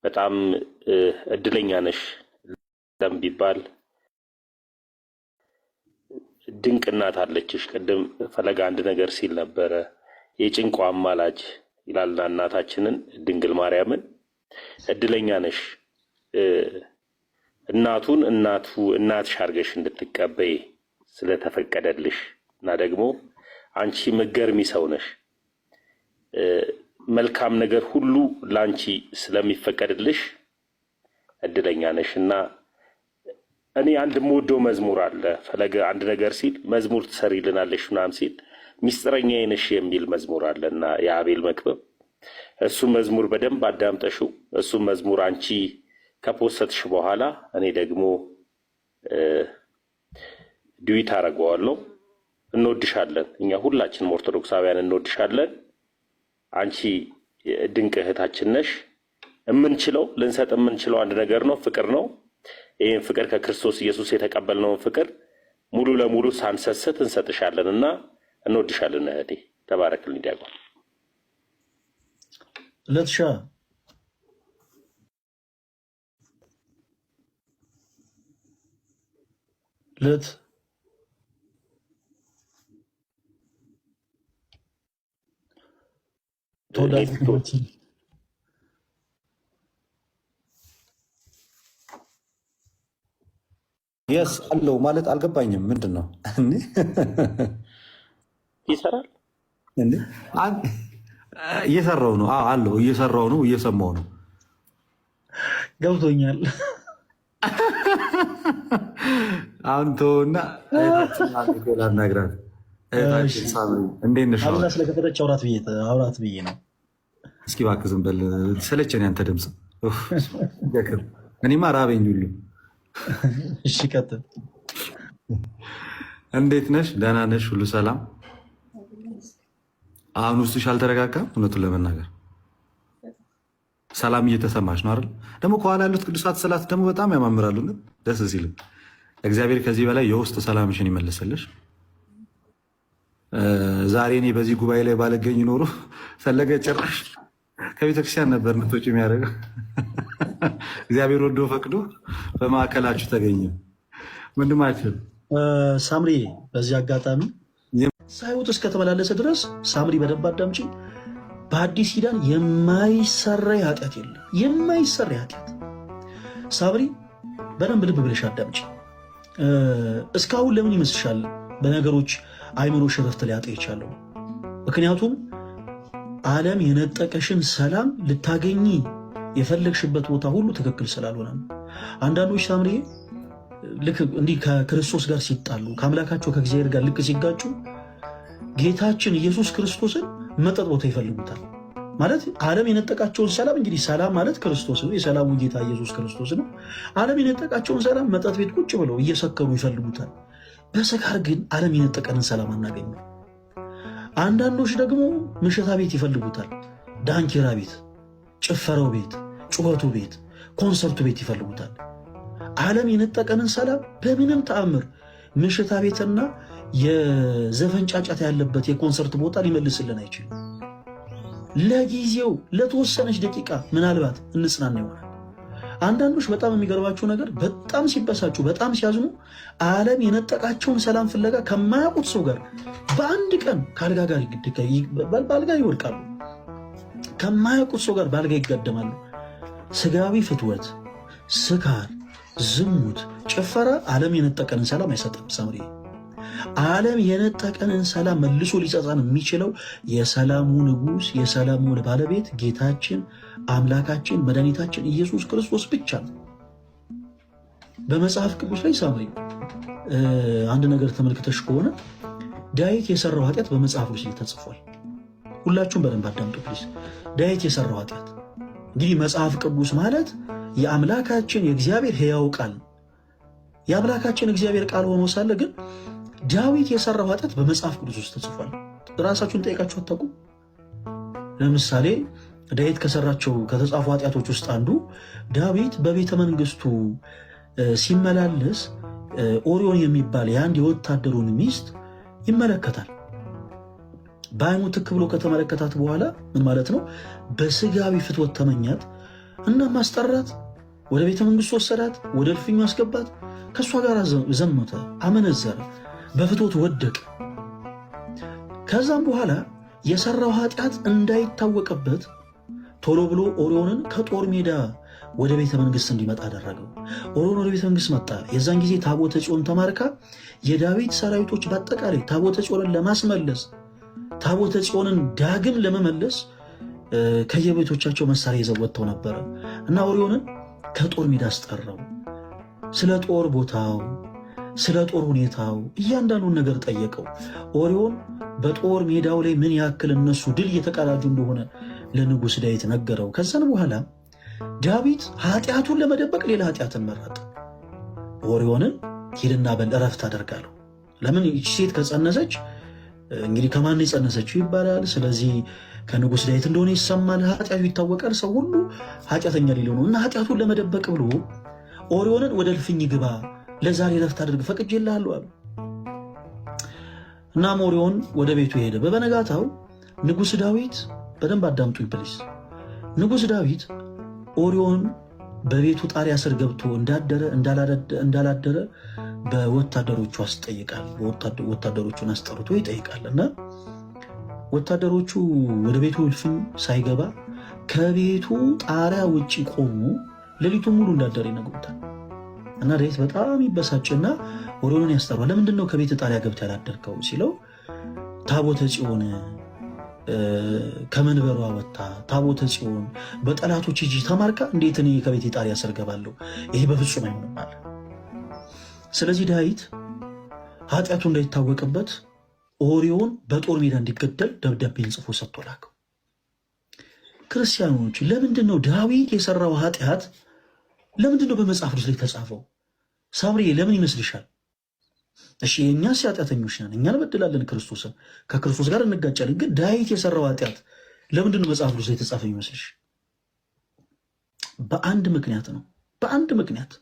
በጣም እድለኛ ነሽ ቢባል ድንቅ እናት አለችሽ። ቅድም ፈለገ አንድ ነገር ሲል ነበረ፣ የጭንቋ አማላጅ ይላልና እናታችንን ድንግል ማርያምን እድለኛ ነሽ። እናቱን እናትሽ አድርገሽ እንድትቀበይ ስለተፈቀደልሽ እና ደግሞ አንቺ መገርሚ ሰው ነሽ። መልካም ነገር ሁሉ ላንቺ ስለሚፈቀድልሽ እድለኛ ነሽ እና እኔ አንድ የምወደው መዝሙር አለ። ፈለገ አንድ ነገር ሲል መዝሙር ትሰሪልናለሽ ምናምን ሲል ሚስጥረኛዬ ነሽ የሚል መዝሙር አለ እና የአቤል መክብብ እሱ መዝሙር በደንብ አዳምጠሽው እሱ መዝሙር አንቺ ከፖስትሽ በኋላ እኔ ደግሞ ዲዊት አደርገዋለሁ። እንወድሻለን፣ እኛ ሁላችንም ኦርቶዶክሳውያን እንወድሻለን። አንቺ ድንቅ እህታችን ነሽ። የምንችለው ልንሰጥ የምንችለው አንድ ነገር ነው፣ ፍቅር ነው። ይህን ፍቅር ከክርስቶስ ኢየሱስ የተቀበልነውን ፍቅር ሙሉ ለሙሉ ሳንሰስት እንሰጥሻለን እና እንወድሻለን እህቴ። ተባረክልኝ ዲያቆን ለትሻ ለት የስ አለው ማለት አልገባኝም። ምንድን ነው ይሰራል? እየሰራው ነው አለው፣ እየሰራው ነው፣ እየሰማው ነው። ገብቶኛል። አሁን ተውና ላናግራት። እንዴት ነሽ? ስለከፈተች አውራት ብዬ ነው። እስኪ እባክህ ዝም በል፣ ሰለቸኝ ያንተ ድምፅ። እኔማ ራበኝ ሁሉ። እሺ ቀጥል። እንዴት ነሽ? ደህና ነሽ? ሁሉ ሰላም? አሁን ውስጥሽ አልተረጋጋም? እውነቱን ለመናገር ሰላም እየተሰማሽ ነው አይደል? ደግሞ ከኋላ ያሉት ቅዱሳት ስዕላት ደግሞ በጣም ያማምራሉ። ደስ ሲል እግዚአብሔር ከዚህ በላይ የውስጥ ሰላምሽን ይመልስልሽ። ዛሬ እኔ በዚህ ጉባኤ ላይ ባለገኝ ኖሮ ፈለገ ጭራሽ ከቤተክርስቲያን ነበር ምቶች የሚያደርገው። እግዚአብሔር ወዶ ፈቅዶ በማዕከላችሁ ተገኘ። ወንድማችን ሳምሪ፣ በዚህ አጋጣሚ ሳይወጥ እስከተመላለሰ ድረስ ሳምሪ በደንብ አዳምጪ። በአዲስ ኪዳን የማይሰራ ኃጢአት የለም። የማይሰራ ኃጢአት ሳምሪ በደንብ ልብ ብለሽ አዳምጪ። እስካሁን ለምን ይመስልሻል በነገሮች አይምሮሽ ረፍት ሊያጣ የቻለው? ምክንያቱም ዓለም የነጠቀሽን ሰላም ልታገኚ የፈለግሽበት ቦታ ሁሉ ትክክል ስላልሆነ ነው። አንዳንዶች ሳምሪ ልክ እንዲህ ከክርስቶስ ጋር ሲጣሉ ከአምላካቸው ከእግዚአብሔር ጋር ልክ ሲጋጩ ጌታችን ኢየሱስ ክርስቶስን መጠጥ ቦታ ይፈልጉታል። ማለት ዓለም የነጠቃቸውን ሰላም፣ እንግዲህ ሰላም ማለት ክርስቶስ ነው፣ የሰላሙ ጌታ ኢየሱስ ክርስቶስ ነው። ዓለም የነጠቃቸውን ሰላም መጠጥ ቤት ቁጭ ብለው እየሰከሩ ይፈልጉታል። በስካር ግን ዓለም የነጠቀንን ሰላም አናገኘው። አንዳንዶች ደግሞ ምሽታ ቤት ይፈልጉታል። ዳንኪራ ቤት፣ ጭፈራው ቤት፣ ጩኸቱ ቤት፣ ኮንሰርቱ ቤት ይፈልጉታል። ዓለም የነጠቀንን ሰላም በምንም ተአምር ምሽታ ቤትና የዘፈን ጫጫታ ያለበት የኮንሰርት ቦታ ሊመልስልን አይችልም። ለጊዜው ለተወሰነች ደቂቃ ምናልባት እንጽናና ይሆናል። አንዳንዶች በጣም የሚገርባቸው ነገር በጣም ሲበሳጩ፣ በጣም ሲያዝኑ ዓለም የነጠቃቸውን ሰላም ፍለጋ ከማያውቁት ሰው ጋር በአንድ ቀን ከአልጋ ጋር በአልጋ ይወድቃሉ። ከማያውቁት ሰው ጋር በአልጋ ይጋደማሉ። ስጋዊ ፍትወት፣ ስካር፣ ዝሙት፣ ጭፈራ ዓለም የነጠቀንን ሰላም አይሰጥም። ሳምሪ ዓለም የነጠቀንን ሰላም መልሶ ሊሰጠን የሚችለው የሰላሙ ንጉሥ የሰላሙ ባለቤት ጌታችን አምላካችን መድኃኒታችን ኢየሱስ ክርስቶስ ብቻ ነው። በመጽሐፍ ቅዱስ ላይ ሳምሪ አንድ ነገር ተመልክተሽ ከሆነ ዳዊት የሰራው ኃጢአት በመጽሐፍ ቅዱስ ላይ ተጽፏል። ሁላችሁም በደንብ አዳምጡ ፕሊዝ። ዳዊት የሰራው ኃጢአት እንግዲህ መጽሐፍ ቅዱስ ማለት የአምላካችን የእግዚአብሔር ሕያው ቃል ነው። የአምላካችን እግዚአብሔር ቃል ሆኖ ሳለ ግን ዳዊት የሰራው ኃጢአት በመጽሐፍ ቅዱስ ውስጥ ተጽፏል። ራሳችሁን ጠይቃችሁ አታውቁም? ለምሳሌ ዳዊት ከሰራቸው ከተጻፉ ኃጢአቶች ውስጥ አንዱ ዳዊት በቤተ መንግስቱ ሲመላለስ ኦሪዮን የሚባል የአንድ የወታደሩን ሚስት ይመለከታል። በዓይኑ ትክ ብሎ ከተመለከታት በኋላ ምን ማለት ነው? በስጋዊ ፍትወት ተመኛት እና ማስጠራት፣ ወደ ቤተ መንግስቱ ወሰዳት፣ ወደ እልፍኙ አስገባት፣ ከእሷ ጋር ዘመተ፣ አመነዘረ፣ በፍትወት ወደቀ። ከዛም በኋላ የሰራው ኃጢአት እንዳይታወቅበት ቶሎ ብሎ ኦሪዮንን ከጦር ሜዳ ወደ ቤተ መንግስት እንዲመጣ አደረገው። ኦሪዮን ወደ ቤተ መንግስት መጣ። የዛን ጊዜ ታቦተ ጽዮን ተማርካ የዳዊት ሰራዊቶች በአጠቃላይ ታቦተ ጽዮንን ለማስመለስ ታቦተ ጽዮንን ዳግም ለመመለስ ከየቤቶቻቸው መሳሪያ ይዘው ወጥተው ነበረ እና ኦሪዮንን ከጦር ሜዳ አስጠራው። ስለ ጦር ቦታው፣ ስለ ጦር ሁኔታው እያንዳንዱን ነገር ጠየቀው። ኦሪዮን በጦር ሜዳው ላይ ምን ያክል እነሱ ድል እየተቀዳጁ እንደሆነ ለንጉሥ ዳዊት ነገረው። ከዛን በኋላ ዳዊት ኃጢአቱን ለመደበቅ ሌላ ኃጢአትን መረጠ። ኦሪዮንን ሂድና በል እረፍት አደርጋለሁ። ለምን ይህች ሴት ከጸነሰች እንግዲህ ከማን የጸነሰችው ይባላል። ስለዚህ ከንጉሥ ዳዊት እንደሆነ ይሰማል፣ ኃጢአቱ ይታወቃል፣ ሰው ሁሉ ኃጢአተኛ ሊለው ነው እና ኃጢአቱን ለመደበቅ ብሎ ኦሪዮንን ወደ እልፍኝ ግባ፣ ለዛሬ እረፍት አድርግ፣ ፈቅጄልሃለሁ አሉ። እናም ኦሪዮን ወደ ቤቱ ሄደ። በበነጋታው ንጉሥ ዳዊት በደንብ አዳምጡኝ ፕሊስ። ንጉሥ ዳዊት ኦሪዮን በቤቱ ጣሪያ ስር ገብቶ እንዳደረ እንዳላደረ በወታደሮቹ አስጠይቃል። ወታደሮቹን አስጠርቶ ይጠይቃል እና ወታደሮቹ ወደ ቤቱ እልፍኝ ሳይገባ ከቤቱ ጣሪያ ውጭ ቆሙ። ሌሊቱን ሙሉ እንዳደረ ይነግሩታል እና ዳዊት በጣም ይበሳጭና ኦሪዮንን ያስጠራል። ለምንድን ነው ከቤት ጣሪያ ገብተህ ያላደርከው ሲለው ታቦተ ጽዮን ከመንበሯ ወጥታ ታቦተ ጽዮን በጠላቶች እጅ ተማርካ እንዴት እኔ ከቤት ጣሪያ ስር ገባለሁ? ይሄ በፍጹም አይሆንም አለ። ስለዚህ ዳዊት ኃጢአቱ እንዳይታወቅበት ኦሪዮን በጦር ሜዳ እንዲገደል ደብዳቤን ጽፎ ሰጥቶ ላከው። ክርስቲያኖች ለምንድን ነው ዳዊት የሰራው ኃጢአት ለምንድን ነው በመጽሐፍ ቅዱስ ላይ ተጻፈው? ሳምሪ ለምን ይመስልሻል? እሺ የእኛስ ኃጢአተኞች ነን፣ እኛ እንበድላለን ክርስቶስን፣ ከክርስቶስ ጋር እንጋጫለን። ግን ዳዊት የሰራው ኃጢአት ለምንድን ነው መጽሐፍ ቅዱስ ላይ የተጻፈ ይመስልሽ? በአንድ ምክንያት ነው። በአንድ ምክንያት።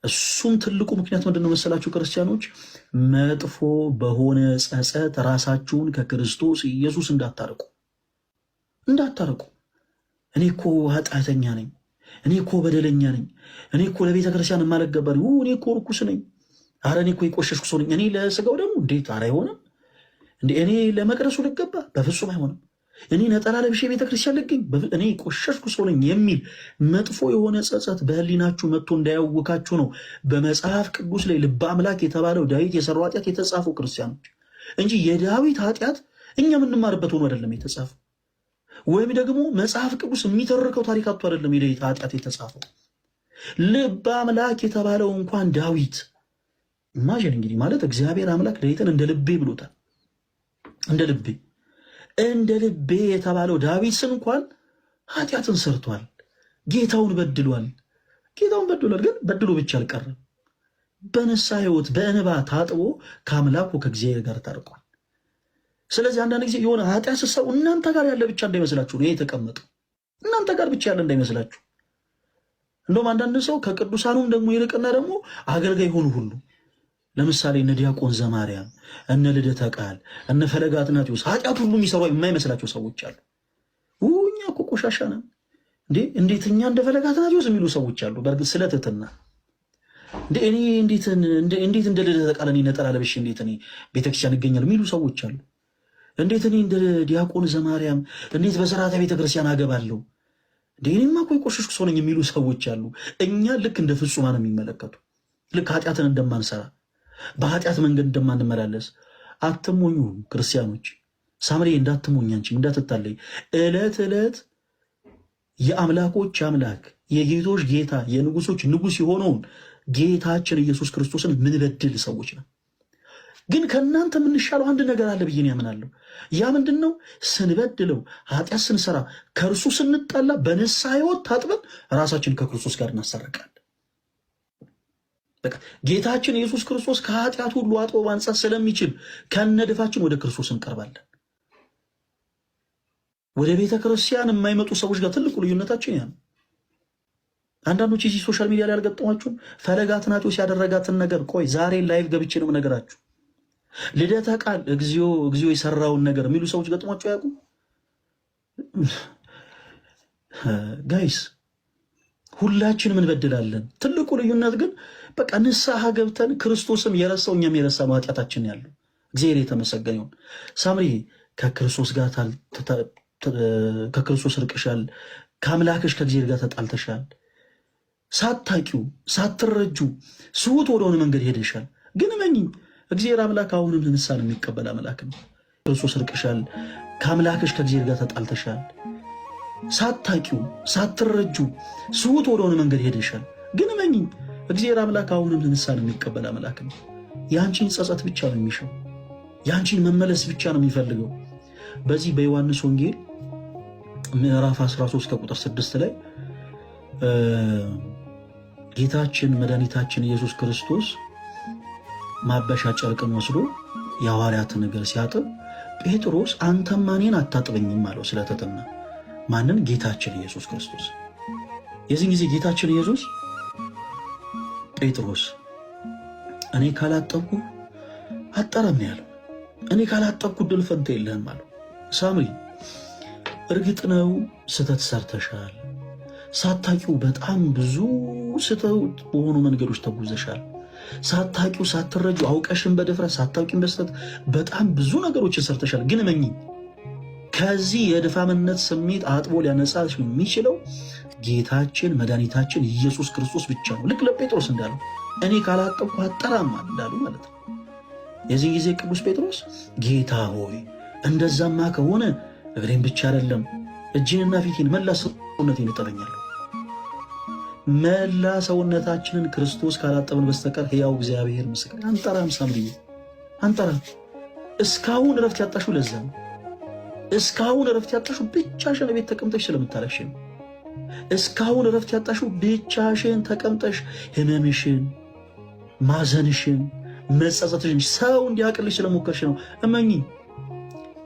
እሱም ትልቁ ምክንያት ምንድን ነው መሰላችሁ ክርስቲያኖች? መጥፎ በሆነ ጸጸት ራሳችሁን ከክርስቶስ ኢየሱስ እንዳታርቁ። እኔ እኮ ኃጢአተኛ ነኝ፣ እኔ እኮ በደለኛ ነኝ፣ እኔ እኮ ለቤተ ክርስቲያን የማልገባ ነኝ፣ እኔ እኮ ርኩስ ነኝ፣ አረ እኔ እኮ የቆሸሽኩ ሰው ነኝ፣ እኔ ለስጋው ደግሞ እንዴት አረ አይሆንም እንዴ፣ እኔ ለመቅደሱ ልገባ በፍጹም አይሆንም፣ እኔ ነጠላ ለብሼ ቤተ ክርስቲያን ልገኝ፣ እኔ የቆሸሽኩ ሰው ነኝ የሚል መጥፎ የሆነ ጸጸት በህሊናችሁ መጥቶ እንዳያውካችሁ ነው በመጽሐፍ ቅዱስ ላይ ልበ አምላክ የተባለው ዳዊት የሰራው ኃጢአት የተጻፈው ክርስቲያኖች እንጂ የዳዊት ኃጢአት እኛ የምንማርበት ሆኖ አይደለም የተጻፈው። ወይም ደግሞ መጽሐፍ ቅዱስ የሚተርከው ታሪካቱ አይደለም የዳዊት ኃጢአት የተጻፈው። ልበ አምላክ የተባለው እንኳን ዳዊት ኢማጂን እንግዲህ ማለት እግዚአብሔር አምላክ ዳዊትን እንደ ልቤ ብሎታል። እንደ ልቤ የተባለው ዳዊት እንኳን ኃጢአትን ሰርቷል፣ ጌታውን በድሏል። ግን በድሎ ብቻ አልቀረም፣ በንስሐ ሕይወት በእንባ ታጥቦ ከአምላኩ ከእግዚአብሔር ጋር ታርቋል። ስለዚህ አንዳንድ ጊዜ የሆነ ኃጢአት ስትሰሩ እናንተ ጋር ያለ ብቻ እንዳይመስላችሁ ነው የተቀመጠው፣ እናንተ ጋር ብቻ ያለ እንዳይመስላችሁ። እንደውም አንዳንድ ሰው ከቅዱሳኑም ደግሞ ይልቅና ደግሞ አገልጋይ ሆኑ ሁሉ ለምሳሌ እነ ዲያቆን ዘማርያም፣ እነ ልደተ ቃል፣ እነ ፈለገ አትናቴዎስ ኃጢአት ሁሉ የሚሰሩ የማይመስላቸው ሰዎች አሉ። እኛ እኮ ቆሻሻ ነን እንዴ! እንዴት እኛ እንደ ፈለገ አትናቴዎስ የሚሉ ሰዎች አሉ። በእርግጥ ስለ ትሕትና እኔ እንዴት እንደ ልደተ ቃል እኔ ነጠላ ለብሼ እንዴት እኔ ቤተክርስቲያን እገኛለሁ የሚሉ ሰዎች አሉ። እንዴት እኔ እንደ ዲያቆን ዘማርያም እንዴት በሥርዓተ ቤተክርስቲያን አገባለሁ እንዴ! እኔማ እኮ የቆሸሽኩ ሰው ነኝ የሚሉ ሰዎች አሉ። እኛ ልክ እንደ ፍጹማን የሚመለከቱ ልክ ኃጢአትን እንደማንሰራ በኃጢአት መንገድ እንደማንመላለስ አትሞኙ ክርስቲያኖች። ሳምሪ እንዳትሞኝ፣ አንቺም እንዳትታለይ። ዕለት ዕለት የአምላኮች አምላክ የጌቶች ጌታ የንጉሶች ንጉስ የሆነውን ጌታችን ኢየሱስ ክርስቶስን ምንበድል ሰዎች ነው። ግን ከእናንተ የምንሻለው አንድ ነገር አለ ብዬ ያምናለሁ። ያ ምንድን ነው? ስንበድለው ኃጢአት ስንሰራ ከእርሱ ስንጣላ በንስሐ ሕይወት ታጥበን ራሳችን ከክርስቶስ ጋር እናሳረቃለን። በቃ ጌታችን ኢየሱስ ክርስቶስ ከኃጢአት ሁሉ አጥቦ ማንጻት ስለሚችል ከነድፋችን ወደ ክርስቶስ እንቀርባለን። ወደ ቤተ ክርስቲያን የማይመጡ ሰዎች ጋር ትልቁ ልዩነታችን ያ ነው። አንዳንዶች እዚህ ሶሻል ሚዲያ ላይ ያልገጠሟችሁም ፈለገ አትናቴዎስ ያደረጋትን ነገር ቆይ ዛሬ ላይቭ ገብቼ ነው ነገራችሁ። ልደተ ቃል እግዚኦ እግዚኦ የሰራውን ነገር የሚሉ ሰዎች ገጥሟቸው ያውቁ? ጋይስ ሁላችንም እንበድላለን። ትልቁ ልዩነት ግን በቃ ንስሐ ገብተን ክርስቶስም የረሳው እኛም የረሳነው ኃጢአታችን ያለው እግዚአብሔር የተመሰገነ ይሁን። ሳምሪ ከክርስቶስ ጋር ከክርስቶስ ርቅሻል፣ ከአምላክሽ ከእግዚአብሔር ጋር ተጣልተሻል። ሳታቂው ሳትረጁ ስውት ወደሆነ መንገድ ሄደሻል። ግን መኝኝ እግዚአብሔር አምላክ አሁንም ንስሐን የሚቀበል አምላክ ነው። ክርስቶስ ርቅሻል፣ ከአምላክሽ ከእግዚአብሔር ጋር ተጣልተሻል። ሳታቂው ሳትረጁ ስውት ወደሆነ መንገድ ሄደሻል። ግን መኝኝ እግዚአብሔር አምላክ አሁንም ንስሐን የሚቀበል አምላክ ነው። የአንቺን ጸጸት ብቻ ነው የሚሻው፣ የአንቺን መመለስ ብቻ ነው የሚፈልገው። በዚህ በዮሐንስ ወንጌል ምዕራፍ 13 ከቁጥር 6 ላይ ጌታችን መድኃኒታችን ኢየሱስ ክርስቶስ ማበሻ ጨርቅን ወስዶ የሐዋርያትን እግር ሲያጥብ ጴጥሮስ አንተማ እኔን አታጥበኝም አለው ስለተጠና። ማንን? ጌታችን ኢየሱስ ክርስቶስ። የዚህን ጊዜ ጌታችን ኢየሱስ ጴጥሮስ እኔ ካላጠብኩ አጠራም ያለው፣ እኔ ካላጠብኩ ድል ፈንታ የለህም አለው። ሳምሪ እርግጥ ነው ስህተት ሰርተሻል። ሳታቂው በጣም ብዙ ስህተት በሆኑ መንገዶች ተጉዘሻል። ሳታቂው ሳትረጁ አውቀሽን በድፍረት ሳታቂን በስተት በጣም ብዙ ነገሮችን ሰርተሻል። ግን መኝ ከዚህ የድፋምነት ስሜት አጥቦ ሊያነጻሽ የሚችለው ጌታችን መድኃኒታችን ኢየሱስ ክርስቶስ ብቻ ነው። ልክ ለጴጥሮስ እንዳለው እኔ ካላጠብኩ አጠራም እንዳሉ ማለት ነው። የዚህ ጊዜ ቅዱስ ጴጥሮስ ጌታ ሆይ እንደዛማ ከሆነ እግሬን ብቻ አይደለም እጅንና ፊቴን መላ ሰውነቴን እጠበኛለሁ። መላ ሰውነታችንን ክርስቶስ ካላጠብን በስተቀር ሕያው እግዚአብሔር ምስክር አንጠራም። ሳምሪዬ አንጠራም። እስካሁን እረፍት ያጣሽው ለዛ ነው። እስካሁን እረፍት ያጣሽው ብቻሽን ቤት ተቀምጠሽ ስለምታለቅሽ ነው። እስካሁን እረፍት ያጣሽው ብቻሽን ተቀምጠሽ ህመምሽን፣ ማዘንሽን፣ መጸጸትሽን ሰው እንዲያቅልሽ ስለሞከርሽ ነው። እመኚ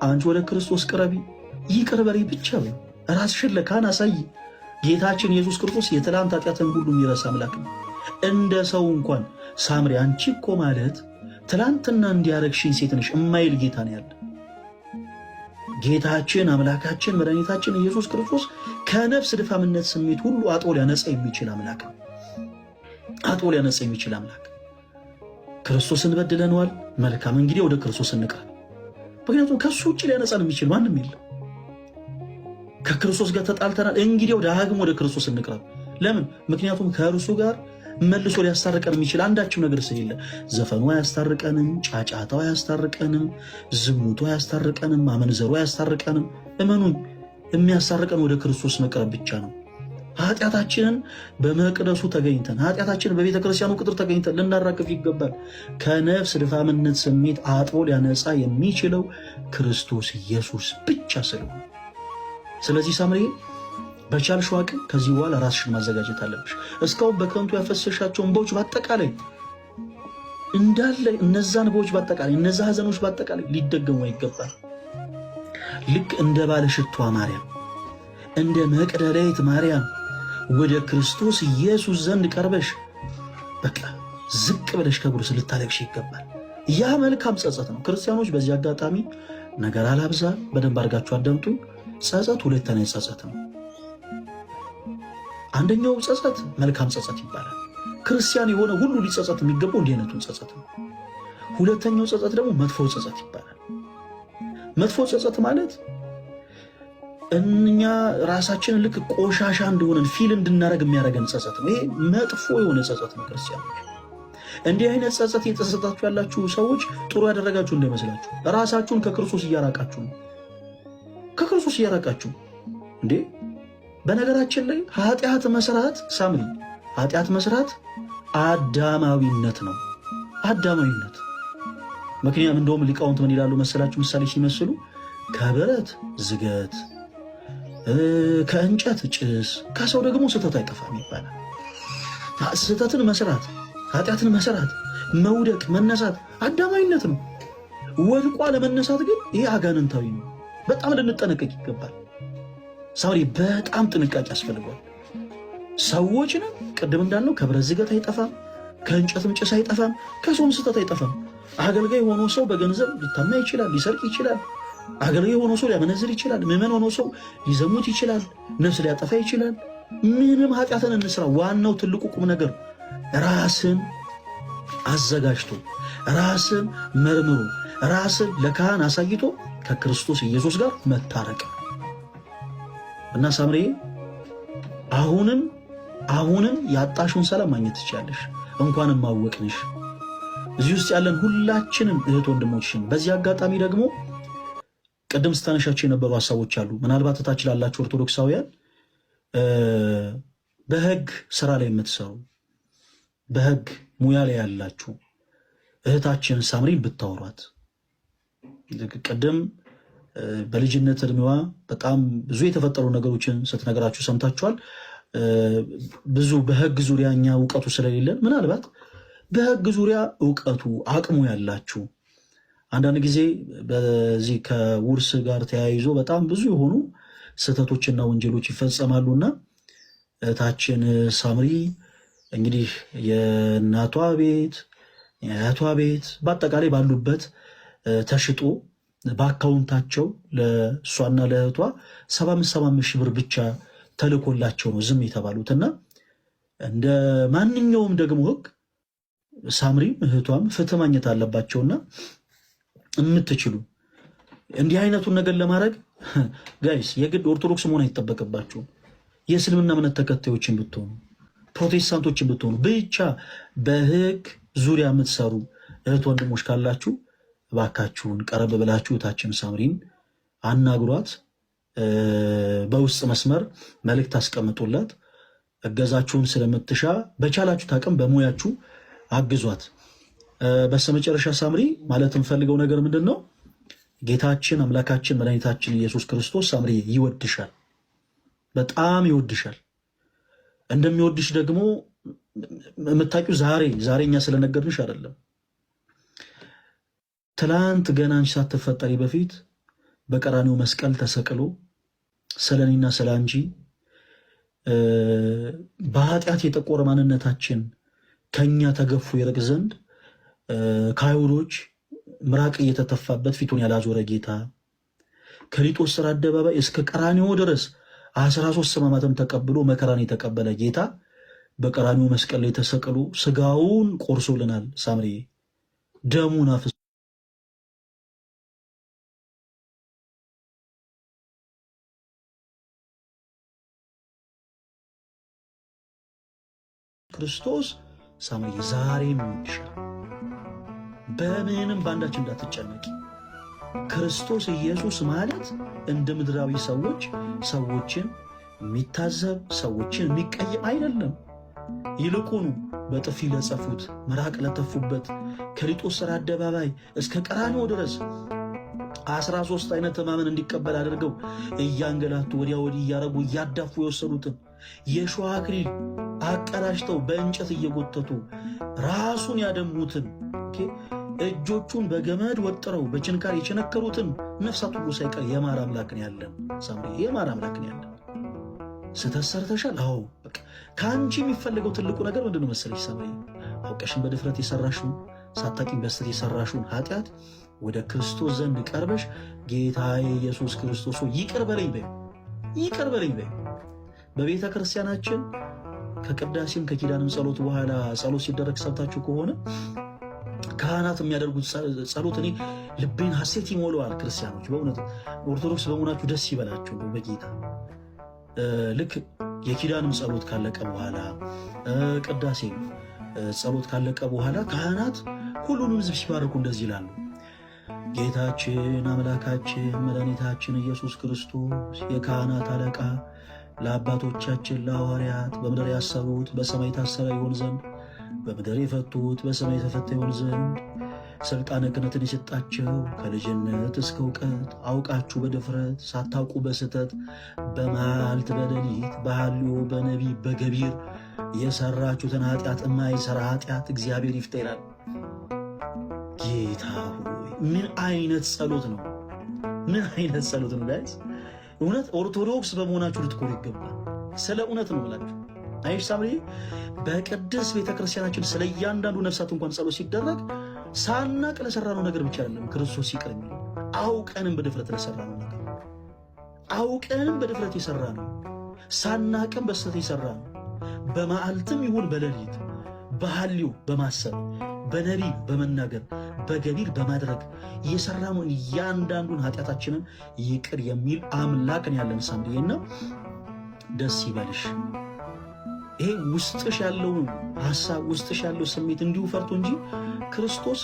አንቺ ወደ ክርስቶስ ቅረቢ፣ ይቅር በሪ ብቻ ነው። ራስሽን ለካህን አሳይ። ጌታችን ኢየሱስ ክርስቶስ የትላንት ኃጢአትን ሁሉ የሚረሳ አምላክ ነው። እንደ ሰው እንኳን ሳምሪ አንቺ እኮ ማለት ትላንትና እንዲያረግሽኝ ሴት ነሽ እማይል ጌታ ነው ያለ። ጌታችን አምላካችን መድኃኒታችን ኢየሱስ ክርስቶስ ከነፍስ ድፋምነት ስሜት ሁሉ አጥቦ ሊያነጻ የሚችል አምላክ ነው። አጥቦ ሊያነጻ የሚችል አምላክ። ክርስቶስን በድለነዋል። መልካም እንግዲህ ወደ ክርስቶስ እንቅረብ። ምክንያቱም ከሱ ውጭ ሊያነጻን የሚችል ማንም የለም። ከክርስቶስ ጋር ተጣልተናል። እንግዲህ ዳግም ወደ ክርስቶስ እንቅረብ። ለምን? ምክንያቱም ከእርሱ ጋር መልሶ ሊያስታርቀን የሚችል አንዳችም ነገር ስለሌለ። ዘፈኑ አያስታርቀንም፣ ጫጫታው አያስታርቀንም፣ ዝሙቱ አያስታርቀንም፣ አመንዘሩ አያስታርቀንም። እመኑን፣ የሚያስታርቀን ወደ ክርስቶስ መቅረብ ብቻ ነው። ኃጢአታችንን በመቅደሱ ተገኝተን ኃጢአታችንን በቤተ ክርስቲያኑ ቅጥር ተገኝተን ልናራግፍ ይገባል። ከነፍስ ድፋምነት ስሜት አጥቦ ሊያነጻ የሚችለው ክርስቶስ ኢየሱስ ብቻ ስለሆነ፣ ስለዚህ ሳምሪ በቻልሽው አቅም ከዚህ በኋላ ራስሽን ማዘጋጀት አለብሽ። እስካሁን በከንቱ ያፈሰሻቸው እንባዎች በአጠቃላይ እንዳለ እነዛን እንባዎች በአጠቃላይ እነዛ ሐዘኖች በአጠቃላይ ሊደገሙ ይገባል። ልክ እንደ ባለሽቷ ማርያም እንደ መቅደላዊት ማርያም ወደ ክርስቶስ ኢየሱስ ዘንድ ቀርበሽ በቃ ዝቅ ብለሽ ከእግሩ ስር ልታለቅሽ ይገባል። ያ መልካም ጸጸት ነው። ክርስቲያኖች በዚህ አጋጣሚ ነገር አላብዛ፣ በደንብ አድርጋችሁ አዳምጡ። ጸጸት ሁለት አይነት ጸጸት ነው። አንደኛው ጸጸት መልካም ጸጸት ይባላል። ክርስቲያን የሆነ ሁሉ ሊጸጸት የሚገባው እንዲህ አይነቱን ጸጸት ነው። ሁለተኛው ጸጸት ደግሞ መጥፎ ጸጸት ይባላል። መጥፎ ጸጸት ማለት እኛ ራሳችንን ልክ ቆሻሻ እንደሆነን ፊል እንድናደርግ የሚያደርገን ጸጸት ነው። ይሄ መጥፎ የሆነ ጸጸት ነው። ክርስቲያኖች እንዲህ አይነት ጸጸት የተሰጣችሁ ያላችሁ ሰዎች ጥሩ ያደረጋችሁ እንዳይመስላችሁ። ራሳችሁን ከክርስቶስ እያራቃችሁ ነው። ከክርስቶስ እያራቃችሁ እንዴ። በነገራችን ላይ ኃጢአት መስራት ሳምሪ ኃጢአት መስራት አዳማዊነት ነው። አዳማዊነት ምክንያቱም እንደውም ሊቃውንት ምን ይላሉ መሰላችሁ? ምሳሌ ሲመስሉ ከብረት ዝገት፣ ከእንጨት ጭስ፣ ከሰው ደግሞ ስህተት አይጠፋም ይባላል። ስህተትን መስራት፣ ኃጢአትን መስራት፣ መውደቅ፣ መነሳት አዳማዊነት ነው። ወድቋ ለመነሳት ግን ይሄ አጋንንታዊ ነው። በጣም ልንጠነቀቅ ይገባል። ሳምሪ በጣም ጥንቃቄ ያስፈልጓል። ሰዎችን ቅድም እንዳልነው ከብረት ዝገት አይጠፋም፣ ከእንጨትም ጭስ አይጠፋም፣ ከሰውም ስህተት አይጠፋም። አገልጋይ ሆኖ ሰው በገንዘብ ሊታማ ይችላል፣ ሊሰርቅ ይችላል። አገልጋይ ሆኖ ሰው ሊያመነዝር ይችላል። ምዕመን ሆኖ ሰው ሊዘሙት ይችላል፣ ነፍስ ሊያጠፋ ይችላል። ምንም ኃጢአትን እንስራ፣ ዋናው ትልቁ ቁም ነገር ራስን አዘጋጅቶ ራስን መርምሮ ራስን ለካህን አሳይቶ ከክርስቶስ ኢየሱስ ጋር መታረቅ እና ሳምሬ አሁንም ያጣሽውን ሰላም ማግኘት ትችላለሽ። እንኳንም ማወቅንሽ እዚህ ውስጥ ያለን ሁላችንም እህት ወንድሞችሽን። በዚህ አጋጣሚ ደግሞ ቅድም ስታነሻቸው የነበሩ ሀሳቦች አሉ። ምናልባት እታች ላላችሁ ኦርቶዶክሳውያን በህግ ስራ ላይ የምትሰሩ በህግ ሙያ ላይ ያላችሁ እህታችን ሳምሪን ብታወሯት። ቅድም በልጅነት እድሜዋ በጣም ብዙ የተፈጠሩ ነገሮችን ስትነግራችሁ ሰምታችኋል። ብዙ በህግ ዙሪያ እኛ እውቀቱ ስለሌለን ምናልባት በህግ ዙሪያ እውቀቱ አቅሙ ያላችሁ አንዳንድ ጊዜ በዚህ ከውርስ ጋር ተያይዞ በጣም ብዙ የሆኑ ስህተቶችና ወንጀሎች ይፈጸማሉና እህታችን ሳምሪ እንግዲህ የእናቷ ቤት የአያቷ ቤት በአጠቃላይ ባሉበት ተሽጦ በአካውንታቸው ለእሷና ለእህቷ 75 ሺህ ብር ብቻ ተልኮላቸው ነው ዝም የተባሉትና እንደ ማንኛውም ደግሞ ህግ ሳምሪም እህቷም ፍትህ ማግኘት አለባቸውና የምትችሉ እንዲህ አይነቱን ነገር ለማድረግ ጋይስ የግድ ኦርቶዶክስ መሆን አይጠበቅባችሁም። የእስልምና እምነት ተከታዮችን ብትሆኑ ፕሮቴስታንቶችን ብትሆኑ ብቻ በህግ ዙሪያ የምትሰሩ እህት ወንድሞች ካላችሁ እባካችሁን ቀረብ ብላችሁ እህታችን ሳምሪን አናግሯት። በውስጥ መስመር መልእክት አስቀምጡላት። እገዛችሁን ስለምትሻ በቻላችሁ ታቅም በሙያችሁ አግዟት። በስተመጨረሻ ሳምሪ ማለት የምፈልገው ነገር ምንድን ነው? ጌታችን አምላካችን መድኃኒታችን ኢየሱስ ክርስቶስ ሳምሪ ይወድሻል፣ በጣም ይወድሻል። እንደሚወድሽ ደግሞ የምታውቂው ዛሬ እኛ ስለነገርንሽ አይደለም። ትላንት ገና አንቺ ሳትፈጠሪ በፊት በቀራኒው መስቀል ተሰቅሎ ስለኔና ስለ አንቺ በኃጢአት የጠቆረ ማንነታችን ከኛ ተገፉ ይርቅ ዘንድ ከአይሁዶች ምራቅ እየተተፋበት ፊቱን ያላዞረ ጌታ ከሊጦስጥራ አደባባይ እስከ ቀራኒዮ ድረስ 13 ሕማማትን ተቀብሎ መከራን የተቀበለ ጌታ በቀራኒዮ መስቀል ላይ ተሰቅሎ ስጋውን ቆርሶልናል። ሳምሪ ደሙን አፍስ ክርስቶስ ሳምሪ ዛሬም ይወድሻል። በምንም ባንዳች እንዳትጨነቂ። ክርስቶስ ኢየሱስ ማለት እንደ ምድራዊ ሰዎችን የሚታዘብ ሰዎችን የሚቀይም አይደለም። ይልቁኑ በጥፊ ለጸፉት ምራቅ ለተፉበት ከሊጦስጥራ አደባባይ እስከ ቀራንዮ ድረስ 13 አይነት ሕማምን እንዲቀበል አድርገው እያንገላቱ ወዲያ ወዲህ እያረጉ እያዳፉ የወሰዱትን የሾህ አክሊል አቀዳጅተው በእንጨት እየጎተቱ ራሱን ያደሙትን እጆቹን በገመድ ወጥረው በችንካር የቸነከሩትን ነፍሳት ሁሉ ሳይቀር የማር አምላክን ያለን ሳምሪ የማር አምላክን ያለን ስህተት ሰርተሻል። አዎ በቃ ከአንቺ የሚፈልገው ትልቁ ነገር ምንድነው መሰለሽ ሳምሪ? አውቀሽን በድፍረት የሰራሽውን ሳታቂን በስተት የሰራሽውን ኃጢአት ወደ ክርስቶስ ዘንድ ቀርበሽ ጌታዬ ኢየሱስ ክርስቶስ ይቅር በለኝ በይው፣ ይቅር በለኝ በይው። በቤተ ክርስቲያናችን ከቅዳሴም ከኪዳንም ጸሎት በኋላ ጸሎት ሲደረግ ሰብታችሁ ከሆነ ካህናት የሚያደርጉት ጸሎት እኔ ልቤን ሐሴት ይሞላዋል። ክርስቲያኖች በእውነት ኦርቶዶክስ በመሆናችሁ ደስ ይበላችሁ በጌታ። ልክ የኪዳንም ጸሎት ካለቀ በኋላ ቅዳሴ ጸሎት ካለቀ በኋላ ካህናት ሁሉንም ሕዝብ ሲባርኩ እንደዚህ ይላሉ። ጌታችን አምላካችን መድኃኒታችን ኢየሱስ ክርስቶስ የካህናት አለቃ ለአባቶቻችን ለሐዋርያት በምድር ያሰሩት በሰማይ የታሰረ ይሆን ዘንድ በምድር የፈቱት በሰማይ የተፈታ ይሆን ዘንድ ስልጣነ ክህነትን የሰጣቸው ከልጅነት እስከ እውቀት አውቃችሁ በድፍረት ሳታውቁ በስተት በመዓልት በሌሊት በሐልዮ በነቢብ በገቢር የሰራችሁትን ኃጢአት የማይሰራ ኃጢአት እግዚአብሔር ይፍታ ይላል። ጌታ ሆይ ምን አይነት ጸሎት ነው? ምን አይነት ጸሎት ነው ጋይስ? እውነት ኦርቶዶክስ በመሆናችሁ ልትኮሩ ይገባል። ስለ እውነት ነው ብላችሁ አይሽ ሳምሪ በቅድስት ቤተክርስቲያናችን ስለ እያንዳንዱ ነፍሳት እንኳን ጸሎት ሲደረግ ሳናቅ ለሰራነው ነገር ብቻ አይደለም ክርስቶስ ይቅር የሚለው አውቀንም በድፍረት ለሰራነው ነገር አውቀንም በድፍረት የሰራነው ሳናቅም በስተት የሰራነው በመዓልትም ይሁን በሌሊት በሐልዮ በማሰብ በነቢብ በመናገር በገቢር በማድረግ የሰራነውን እያንዳንዱን ኃጢአታችንን ይቅር የሚል አምላክን ያለን ሳምሪና ደስ ይበልሽ። ይሄ ውስጥሽ ያለው ሐሳብ ውስጥሽ ያለው ስሜት እንዲሁ ፈርቶ እንጂ ክርስቶስ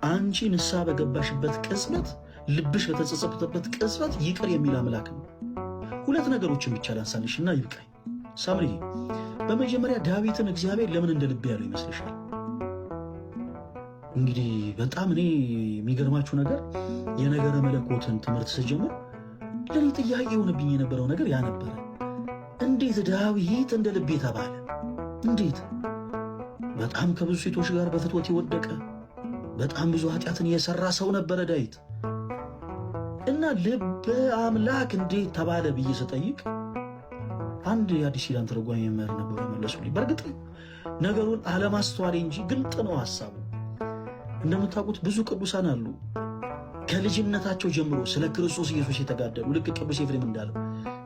አንቺ ንስሐ በገባሽበት ቅጽበት ልብሽ በተጸጸተበት ቅጽበት ይቅር የሚል አምላክ ነው። ሁለት ነገሮችን ብቻ ላንሳልሽና ይብቃኝ። ሳምሪ በመጀመሪያ ዳዊትን እግዚአብሔር ለምን እንደ ልብ ያለው ይመስልሻል? እንግዲህ በጣም እኔ የሚገርማችሁ ነገር የነገረ መለኮትን ትምህርት ስጀምር ለኔ ጥያቄ የሆነብኝ የነበረው ነገር ያ ነበረ። እንዴት ዳዊት እንደ ልቤ ተባለ? እንዴት? በጣም ከብዙ ሴቶች ጋር በፍትወት የወደቀ በጣም ብዙ ኃጢአትን የሰራ ሰው ነበረ ዳዊት እና ልበ አምላክ እንዴት ተባለ ብዬ ስጠይቅ አንድ የአዲስ ኪዳን ትርጓሜ መምህር ነበሩ መለሱልኝ። በእርግጥ ነገሩን አለማስተዋሌ እንጂ ግልጥ ነው ሐሳቡ። እንደምታውቁት ብዙ ቅዱሳን አሉ ከልጅነታቸው ጀምሮ ስለ ክርስቶስ ኢየሱስ የተጋደሉ ልክ ቅዱስ ኤፍሬም እንዳለው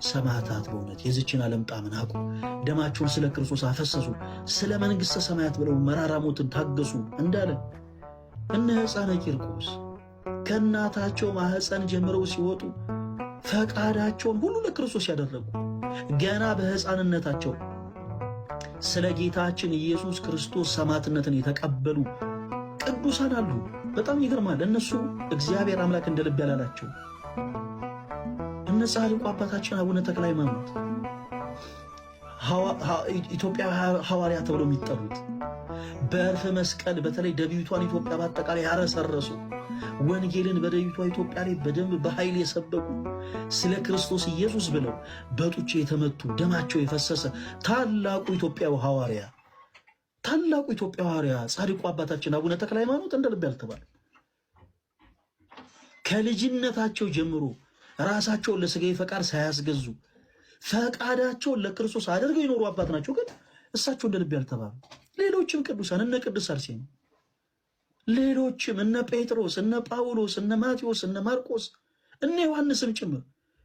ሰማዕታት በእውነት የዚችን ዓለም ጣዕም ናቁ፣ ደማቸውን ስለ ክርስቶስ አፈሰሱ፣ ስለ መንግሥተ ሰማያት ብለው መራራ ሞትን ታገሱ እንዳለ እነ ሕፃነ ቂርቆስ ከእናታቸው ማኅፀን ጀምረው ሲወጡ ፈቃዳቸውን ሁሉ ለክርስቶስ ያደረጉ ገና በሕፃንነታቸው ስለ ጌታችን ኢየሱስ ክርስቶስ ሰማዕትነትን የተቀበሉ ቅዱሳን አሉ። በጣም ይገርማል። እነሱ እግዚአብሔር አምላክ እንደ ልብ ያላላቸው እነ ጻድቁ አባታችን አቡነ ተክለ ሃይማኖት ኢትዮጵያ ሐዋርያ ተብለው የሚጠሩት በእርፍ መስቀል በተለይ ደቢቷን ኢትዮጵያ በአጠቃላይ ያረሰረሱ ወንጌልን በደቢቷ ኢትዮጵያ ላይ በደንብ በኃይል የሰበኩ ስለ ክርስቶስ ኢየሱስ ብለው በጡቼ የተመቱ ደማቸው የፈሰሰ ታላቁ ኢትዮጵያዊ ሐዋርያ ጻድቁ አባታችን አቡነ ተክለ ሃይማኖት እንደ ልብ ያልተባለ ከልጅነታቸው ጀምሮ ራሳቸውን ለሥጋዊ ፈቃድ ሳያስገዙ ፈቃዳቸውን ለክርስቶስ አድርገው የኖሩ አባት ናቸው። ግን እሳቸው እንደ ልብ ያልተባሉ ሌሎችም ቅዱሳን እነ ቅድስት አርሴማ፣ ሌሎችም እነ ጴጥሮስ፣ እነ ጳውሎስ፣ እነ ማቴዎስ፣ እነ ማርቆስ፣ እነ ዮሐንስም ጭምር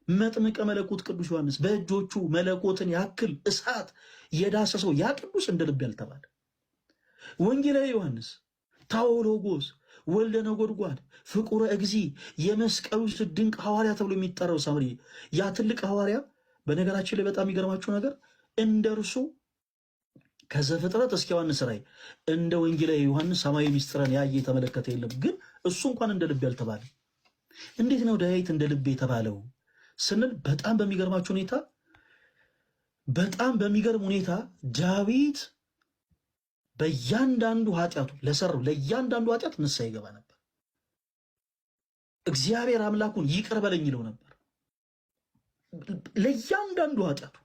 መጥምቀ መለኮት ቅዱስ ዮሐንስ በእጆቹ መለኮትን ያክል እሳት የዳሰሰው ያ ቅዱስ እንደ ልብ ያልተባለ ወንጌላዊ ዮሐንስ፣ ታዎሎጎስ፣ ወልደ ነጎድጓድ፣ ፍቁረ እግዚ፣ የመስቀሉ ድንቅ ሐዋርያ ተብሎ የሚጠራው ሳምሪ ያ ትልቅ ሐዋርያ። በነገራችን ላይ በጣም የሚገርማችሁ ነገር እንደ እርሱ ከዘፍጥረት እስከ ዮሐንስ ራእይ እንደ ወንጌላዊ ዮሐንስ ሰማያዊ ምስጢርን ያየ የተመለከተ የለም። ግን እሱ እንኳን እንደ ልብ ያልተባለ እንዴት ነው ዳዊት እንደ ልብ የተባለው ስንል በጣም በሚገርም ሁኔታ ዳዊት በእያንዳንዱ ኃጢአቱ ለሰራው ለእያንዳንዱ ኃጢአት ንስሐ ይገባ ነበር። እግዚአብሔር አምላኩን ይቅር በለኝ ይለው ነበር። ለእያንዳንዱ ኃጢአቱ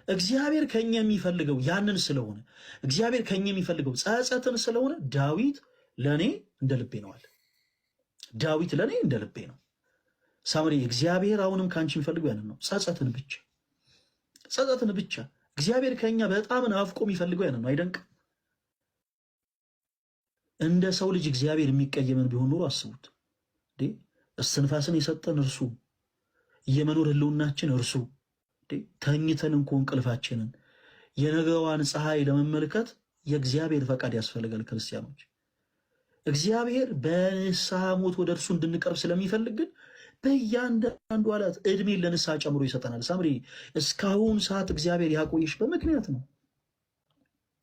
እግዚአብሔር ከኛ የሚፈልገው ያንን ስለሆነ እግዚአብሔር ከኛ የሚፈልገው ጸጸትን ስለሆነ ዳዊት ለኔ እንደ ልቤ ነው አለ። ዳዊት ለኔ እንደ ልቤ ነው። ሳምሪ እግዚአብሔር አሁንም ካንቺ የሚፈልገው ያንን ነው፣ ጸጸትን ብቻ። እግዚአብሔር ከኛ በጣም ናፍቆ የሚፈልገው ያንን ነው። አይደንቅ? እንደ ሰው ልጅ እግዚአብሔር የሚቀየመን ቢሆን ኖሮ አስቡት። እስትንፋስን የሰጠን እርሱ፣ የመኖር ህልውናችን እርሱ፣ ተኝተን እንኳ እንቅልፋችንን የነገዋን ፀሐይ ለመመልከት የእግዚአብሔር ፈቃድ ያስፈልጋል። ክርስቲያኖች እግዚአብሔር በንስሐ ሞት ወደ እርሱ እንድንቀርብ ስለሚፈልግ ግን በእያንዳንዱ አላት እድሜ ለንስሐ ጨምሮ ይሰጠናል። ሳምሪ እስካሁን ሰዓት እግዚአብሔር ያቆየሽ በምክንያት ነው።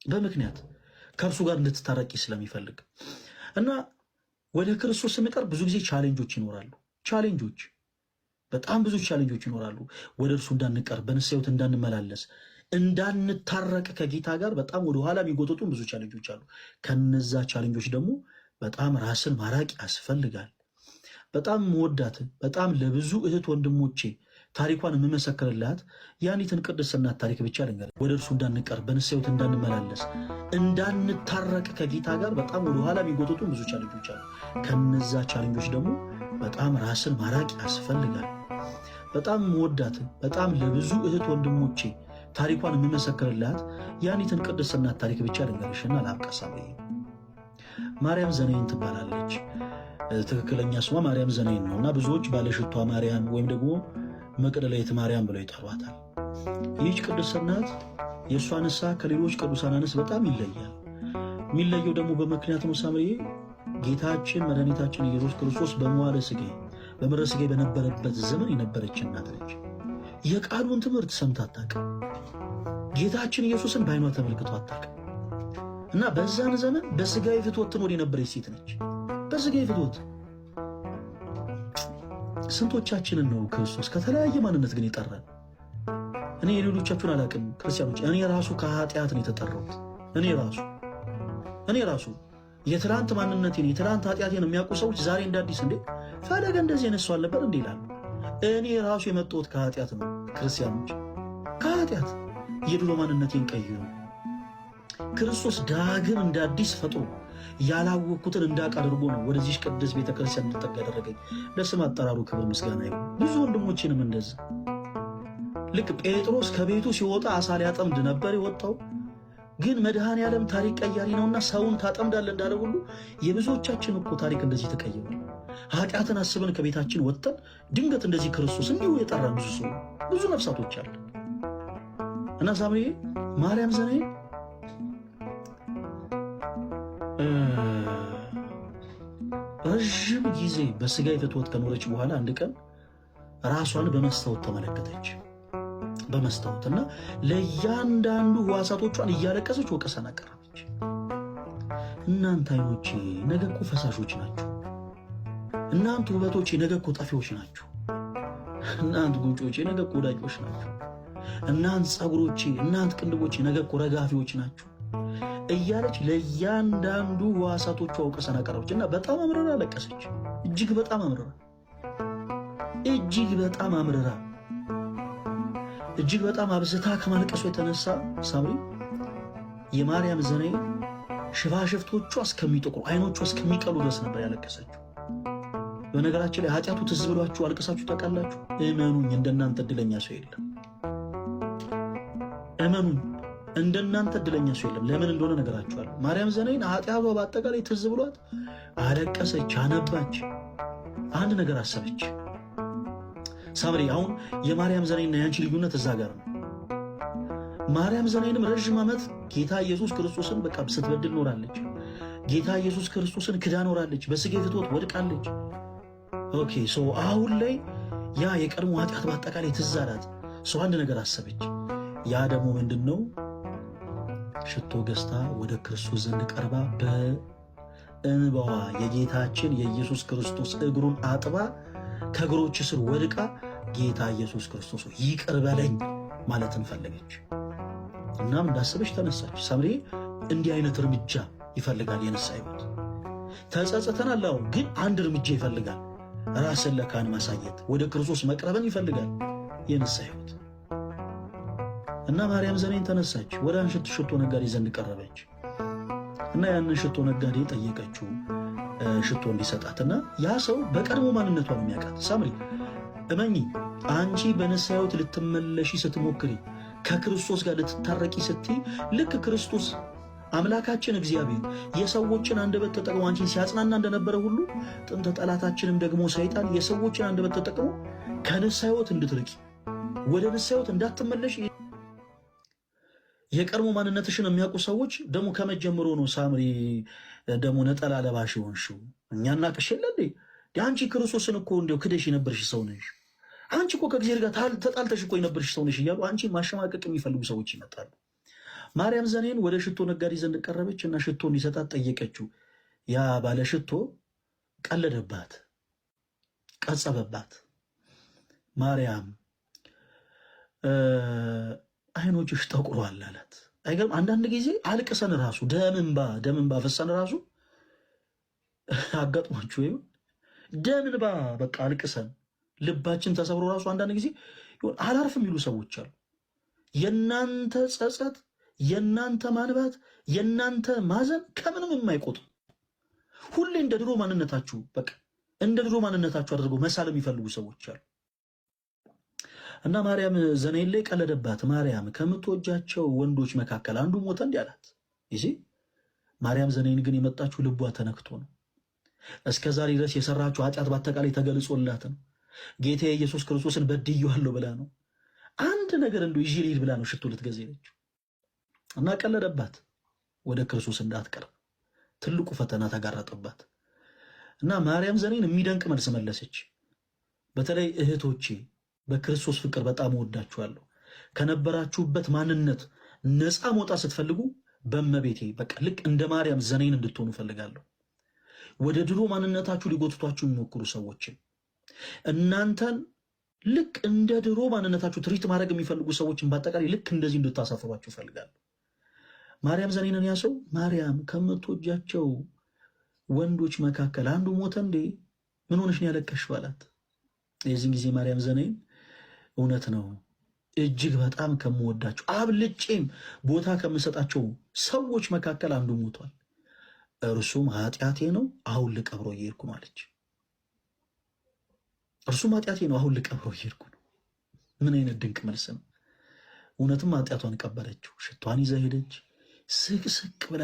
በምክንያት ከእርሱ ጋር እንድትታረቂ ስለሚፈልግ እና ወደ ክርስቶስ ስንቀርብ ብዙ ጊዜ ቻሌንጆች ይኖራሉ። ቻሌንጆች በጣም ብዙ ቻሌንጆች ይኖራሉ። ወደ እርሱ እንዳንቀርብ፣ በንስሐ ሕይወት እንዳንመላለስ፣ እንዳንታረቅ ከጌታ ጋር በጣም ወደኋላ የሚጎተቱን ብዙ ቻሌንጆች አሉ። ከነዛ ቻሌንጆች ደግሞ በጣም ራስን ማራቅ ያስፈልጋል። በጣም መወዳት በጣም ለብዙ እህት ወንድሞቼ ታሪኳን የምመሰክርላት ያኒትን ቅድስት እናት ታሪክ ብቻ ልንገር። ወደ እርሱ እንዳንቀርብ፣ በንስሐ ሕይወት እንዳንመላለስ፣ እንዳንታረቅ ከጌታ ጋር በጣም ወደኋላ የሚጎተቱን ብዙ ቻሌንጆች አሉ። ከነዛ ቻሌንጆች ደግሞ በጣም ራስን ማራቅ ያስፈልጋል። በጣም መወዳት በጣም ለብዙ እህት ወንድሞቼ ታሪኳን የምመሰክርላት ያኒትን ቅድስት እናት ታሪክ ብቻ ልንገርሽና ላብቃሳ። ማርያም ዘነይን ትባላለች። ትክክለኛ ስሟ ማርያም ዘነይን ነው እና ብዙዎች ባለሽቷ ማርያም ወይም ደግሞ መቅደላዊት ማርያም ብለው ይጠሯታል። ይህች ቅድስት እናት የእሷ ንስሐ ከሌሎች ቅዱሳን አንስት በጣም ይለያል። የሚለየው ደግሞ በምክንያት ነው። ሳምሪ ጌታችን መድኃኒታችን ኢየሱስ ክርስቶስ በመዋዕለ ሥጋዌ በምድረ ሥጋዌ በነበረበት ዘመን የነበረች እናት ነች። የቃሉን ትምህርት ሰምታ አታውቅም። ጌታችን ኢየሱስን በዓይኗ ተመልክቶ አታውቅም እና በዛን ዘመን በሥጋዊ ፍትወት ትኖር የነበረች ሴት ነች። በሥጋዊ ፍትወት ስንቶቻችንን ነው ክርስቶስ ከተለያየ ማንነት ግን የጠራን? እኔ የሌሎቻችሁን አላውቅም ክርስቲያኖች፣ እኔ ራሱ ከኃጢአት ነው የተጠራሁት። እኔ ራሱ የትላንት ማንነቴን የትላንት ኃጢአቴን የሚያውቁ ሰዎች ዛሬ እንዳዲስ እንዴ ፈለገ እንደዚህ አይነት ሰው አልነበር እንዴ ይላሉ። እኔ ራሱ የመጣሁት ከኃጢአት ነው ክርስቲያኖች፣ ከኃጢአት የድሮ ማንነቴን ቀይሩ። ክርስቶስ ዳግም እንደ አዲስ ፈጥሮ ያላወቅኩትን እንዳውቅ አድርጎ ነው ወደዚህ ቅድስት ቤተክርስቲያን እንድጠጋ ያደረገኝ። ለስም አጠራሩ ክብር ምስጋና ይሁን። ብዙ ወንድሞችንም እንደዛ ልክ ጴጥሮስ ከቤቱ ሲወጣ አሳ ሊያጠምድ ነበር የወጣው፣ ግን መድኃኔ ዓለም ታሪክ ቀያሪ ነውና ሰውን ታጠምዳለህ እንዳለ ሁሉ የብዙዎቻችን እኮ ታሪክ እንደዚህ ተቀይሯል። ኃጢአትን አስበን ከቤታችን ወጥተን ድንገት እንደዚህ ክርስቶስ እንዲሁ የጠራን ብዙ ሰው ብዙ ነፍሳቶች አለ እና ሳምሪ ማርያም ዘነይ ረዥም ጊዜ በሥጋዊ ፍትወት ከኖረች በኋላ አንድ ቀን ራሷን በመስታወት ተመለከተች። በመስታወት እና ለእያንዳንዱ ሕዋሳቶቿን እያለቀሰች ወቀሳን አቀረበች። እናንተ ዓይኖቼ ነገ እኮ ፈሳሾች ናችሁ። እናንተ ውበቶቼ ነገ እኮ ጠፊዎች ናችሁ። እናንተ ጉንጮቼ ነገ እኮ ወዳጆች ናችሁ። እናንተ ፀጉሮቼ፣ እናንተ ቅንድቦቼ ነገ እኮ ረጋፊዎች ናችሁ እያለች ለእያንዳንዱ ሕዋሳቶቿ ወቀሳን አቀረበች እና በጣም አምርራ አለቀሰች። እጅግ በጣም አምርራ እጅግ በጣም አብዝታ ከማልቀሱ የተነሳ ሳምሪ የማርያም ዘነይ ሽፋሽፍቶቿ እስከሚጠቁሩ ዓይኖቿ እስከሚቀሉ ድረስ ነበር ያለቀሰችው። በነገራችን ላይ ኃጢአቱ ትዝ ብሏችሁ አልቅሳችሁ ታውቃላችሁ? እመኑኝ እንደናንተ እድለኛ ሰው የለም። እመኑኝ እንደናንተ እድለኛ ሰው የለም። ለምን እንደሆነ ነገራችኋለሁ። ማርያም ዘነይን ኃጢአቷ በአጠቃላይ ትዝ ብሏት አለቀሰች፣ አነባች፣ አንድ ነገር አሰበች። ሳምሪ አሁን የማርያም ዘነይና የአንቺ ልዩነት እዛ ጋር ነው። ማርያም ዘነይንም ረዥም ዓመት ጌታ ኢየሱስ ክርስቶስን በቃ ስትበድል ኖራለች። ጌታ ኢየሱስ ክርስቶስን ክዳ ኖራለች። በሥጋዊ ፍትወት ወድቃለች። ኦኬ ሶ አሁን ላይ ያ የቀድሞ ኃጢአት በአጠቃላይ ትዝ አላት። ሰው አንድ ነገር አሰበች። ያ ደግሞ ምንድን ነው? ሽቶ ገዝታ ወደ ክርስቶስ ዘንድ ቀርባ በእንባዋ የጌታችን የኢየሱስ ክርስቶስ እግሩን አጥባ ከእግሮች ስር ወድቃ ጌታ ኢየሱስ ክርስቶስ ይቅር በለኝ ማለትን ፈለገች። እናም እንዳሰበች ተነሳች። ሳምሪ እንዲህ አይነት እርምጃ ይፈልጋል የንስሐ ሕይወት። ተጸጽተናል፣ አዎ፣ ግን አንድ እርምጃ ይፈልጋል። ራስን ለካህን ማሳየት፣ ወደ ክርስቶስ መቅረብን ይፈልጋል የንስሐ ሕይወት። እና ማርያም ዘነይን ተነሳች፣ ወደ አንድ ሽቶ ነጋዴ ዘንድ ቀረበች እና ያንን ሽቶ ነጋዴ ጠየቀችው ሽቶ እንዲሰጣትና ያ ሰው በቀድሞ ማንነቷ ነው የሚያውቃት። ሳምሪ እመኚ፣ አንቺ በንስሐ ሕይወት ልትመለሺ ስትሞክሪ፣ ከክርስቶስ ጋር ልትታረቂ ስትይ፣ ልክ ክርስቶስ አምላካችን እግዚአብሔር የሰዎችን አንደበት ተጠቅሞ አንቺን ሲያጽናና እንደነበረ ሁሉ ጥንተ ጠላታችንም ደግሞ ሰይጣን የሰዎችን አንደበት ተጠቅሞ ከንስሐ ሕይወት እንድትርቂ፣ ወደ ንስሐ ሕይወት እንዳትመለሽ የቀድሞ ማንነትሽን የሚያውቁ ሰዎች ደግሞ ከመጀመሩ ነው ሳምሪ ደግሞ ነጠላ ለባሽ ሆንሽው። እኛና ቅሽ የለ አንቺ ክርስቶስን እኮ እንዲያው ክደሽ የነበርሽ ሰው ነሽ፣ አንቺ እኮ ከእግዚአብሔር ጋር ተጣልተሽ እኮ የነበርሽ ሰው ነሽ እያሉ አንቺ ማሸማቀቅ የሚፈልጉ ሰዎች ይመጣሉ። ማርያም ዘኔን ወደ ሽቶ ነጋዴ ዘንድ ቀረበች እና ሽቶ እንዲሰጣት ጠየቀችው። ያ ባለ ሽቶ ቀለደባት፣ ቀጸበባት። ማርያም አይኖችሽ ጠቁሯል አላት። አይገርም? አንዳንድ ጊዜ አልቅሰን ራሱ ደምንባ ፈሰን ራሱ አጋጥሟችሁ ይሁን ደምንባ በቃ አልቅሰን ልባችን ተሰብሮ ራሱ አንዳንድ ጊዜ አላርፍ የሚሉ ሰዎች አሉ። የናንተ ጸጸት፣ የናንተ ማንባት፣ የናንተ ማዘን ከምንም የማይቆጡ ሁሌ እንደ ድሮ ማንነታችሁ በቃ እንደ ድሮ ማንነታችሁ አድርገው መሳል የሚፈልጉ ሰዎች አሉ። እና ማርያም ዘኔን ላይ ቀለደባት። ማርያም ከምትወጃቸው ወንዶች መካከል አንዱ ሞተ እንዲህ አላት። ይሄ ማርያም ዘኔን ግን የመጣችው ልቧ ተነክቶ ነው። እስከ ዛሬ ድረስ የሰራችው ኃጢአት በአጠቃላይ ተገልጾላት ነው። ጌታ ኢየሱስ ክርስቶስን በድዬዋለሁ ብላ ነው። አንድ ነገር እንደው ይዤ ልሂድ ብላ ነው ሽቶ ልትገዛ ሄደችው እና ቀለደባት። ወደ ክርስቶስ እንዳትቀርብ ትልቁ ፈተና ተጋረጠባት እና ማርያም ዘኔን የሚደንቅ መልስ መለሰች። በተለይ እህቶቼ በክርስቶስ ፍቅር በጣም እወዳችኋለሁ። ከነበራችሁበት ማንነት ነፃ መውጣት ስትፈልጉ በእመቤቴ በቃ ልክ እንደ ማርያም ዘኔን እንድትሆኑ ፈልጋለሁ። ወደ ድሮ ማንነታችሁ ሊጎትቷችሁ የሚሞክሩ ሰዎችን እናንተን ልክ እንደ ድሮ ማንነታችሁ ትሪት ማድረግ የሚፈልጉ ሰዎችን በአጠቃላይ ልክ እንደዚህ እንድታሳፍሯችሁ ፈልጋለሁ። ማርያም ዘኔንን ያሰው ማርያም ከምትወጃቸው ወንዶች መካከል አንዱ ሞተ እንዴ? ምን ሆነሽ ነው ያለቀሽው አላት። የዚህን ጊዜ ማርያም ዘኔን እውነት ነው እጅግ በጣም ከምወዳቸው አብልጬም ቦታ ከምሰጣቸው ሰዎች መካከል አንዱ ሞቷል፣ እርሱም ኃጢአቴ ነው፣ አሁን ልቀብረው እየሄድኩ ነው አለች። እርሱም ኃጢአቴ ነው፣ አሁን ልቀብረው እየሄድኩ ነው። ምን አይነት ድንቅ መልስ ነው! እውነትም ኃጢአቷን ቀበረችው። ሽቷን ይዛ ሄደች። ስቅስቅ ብላ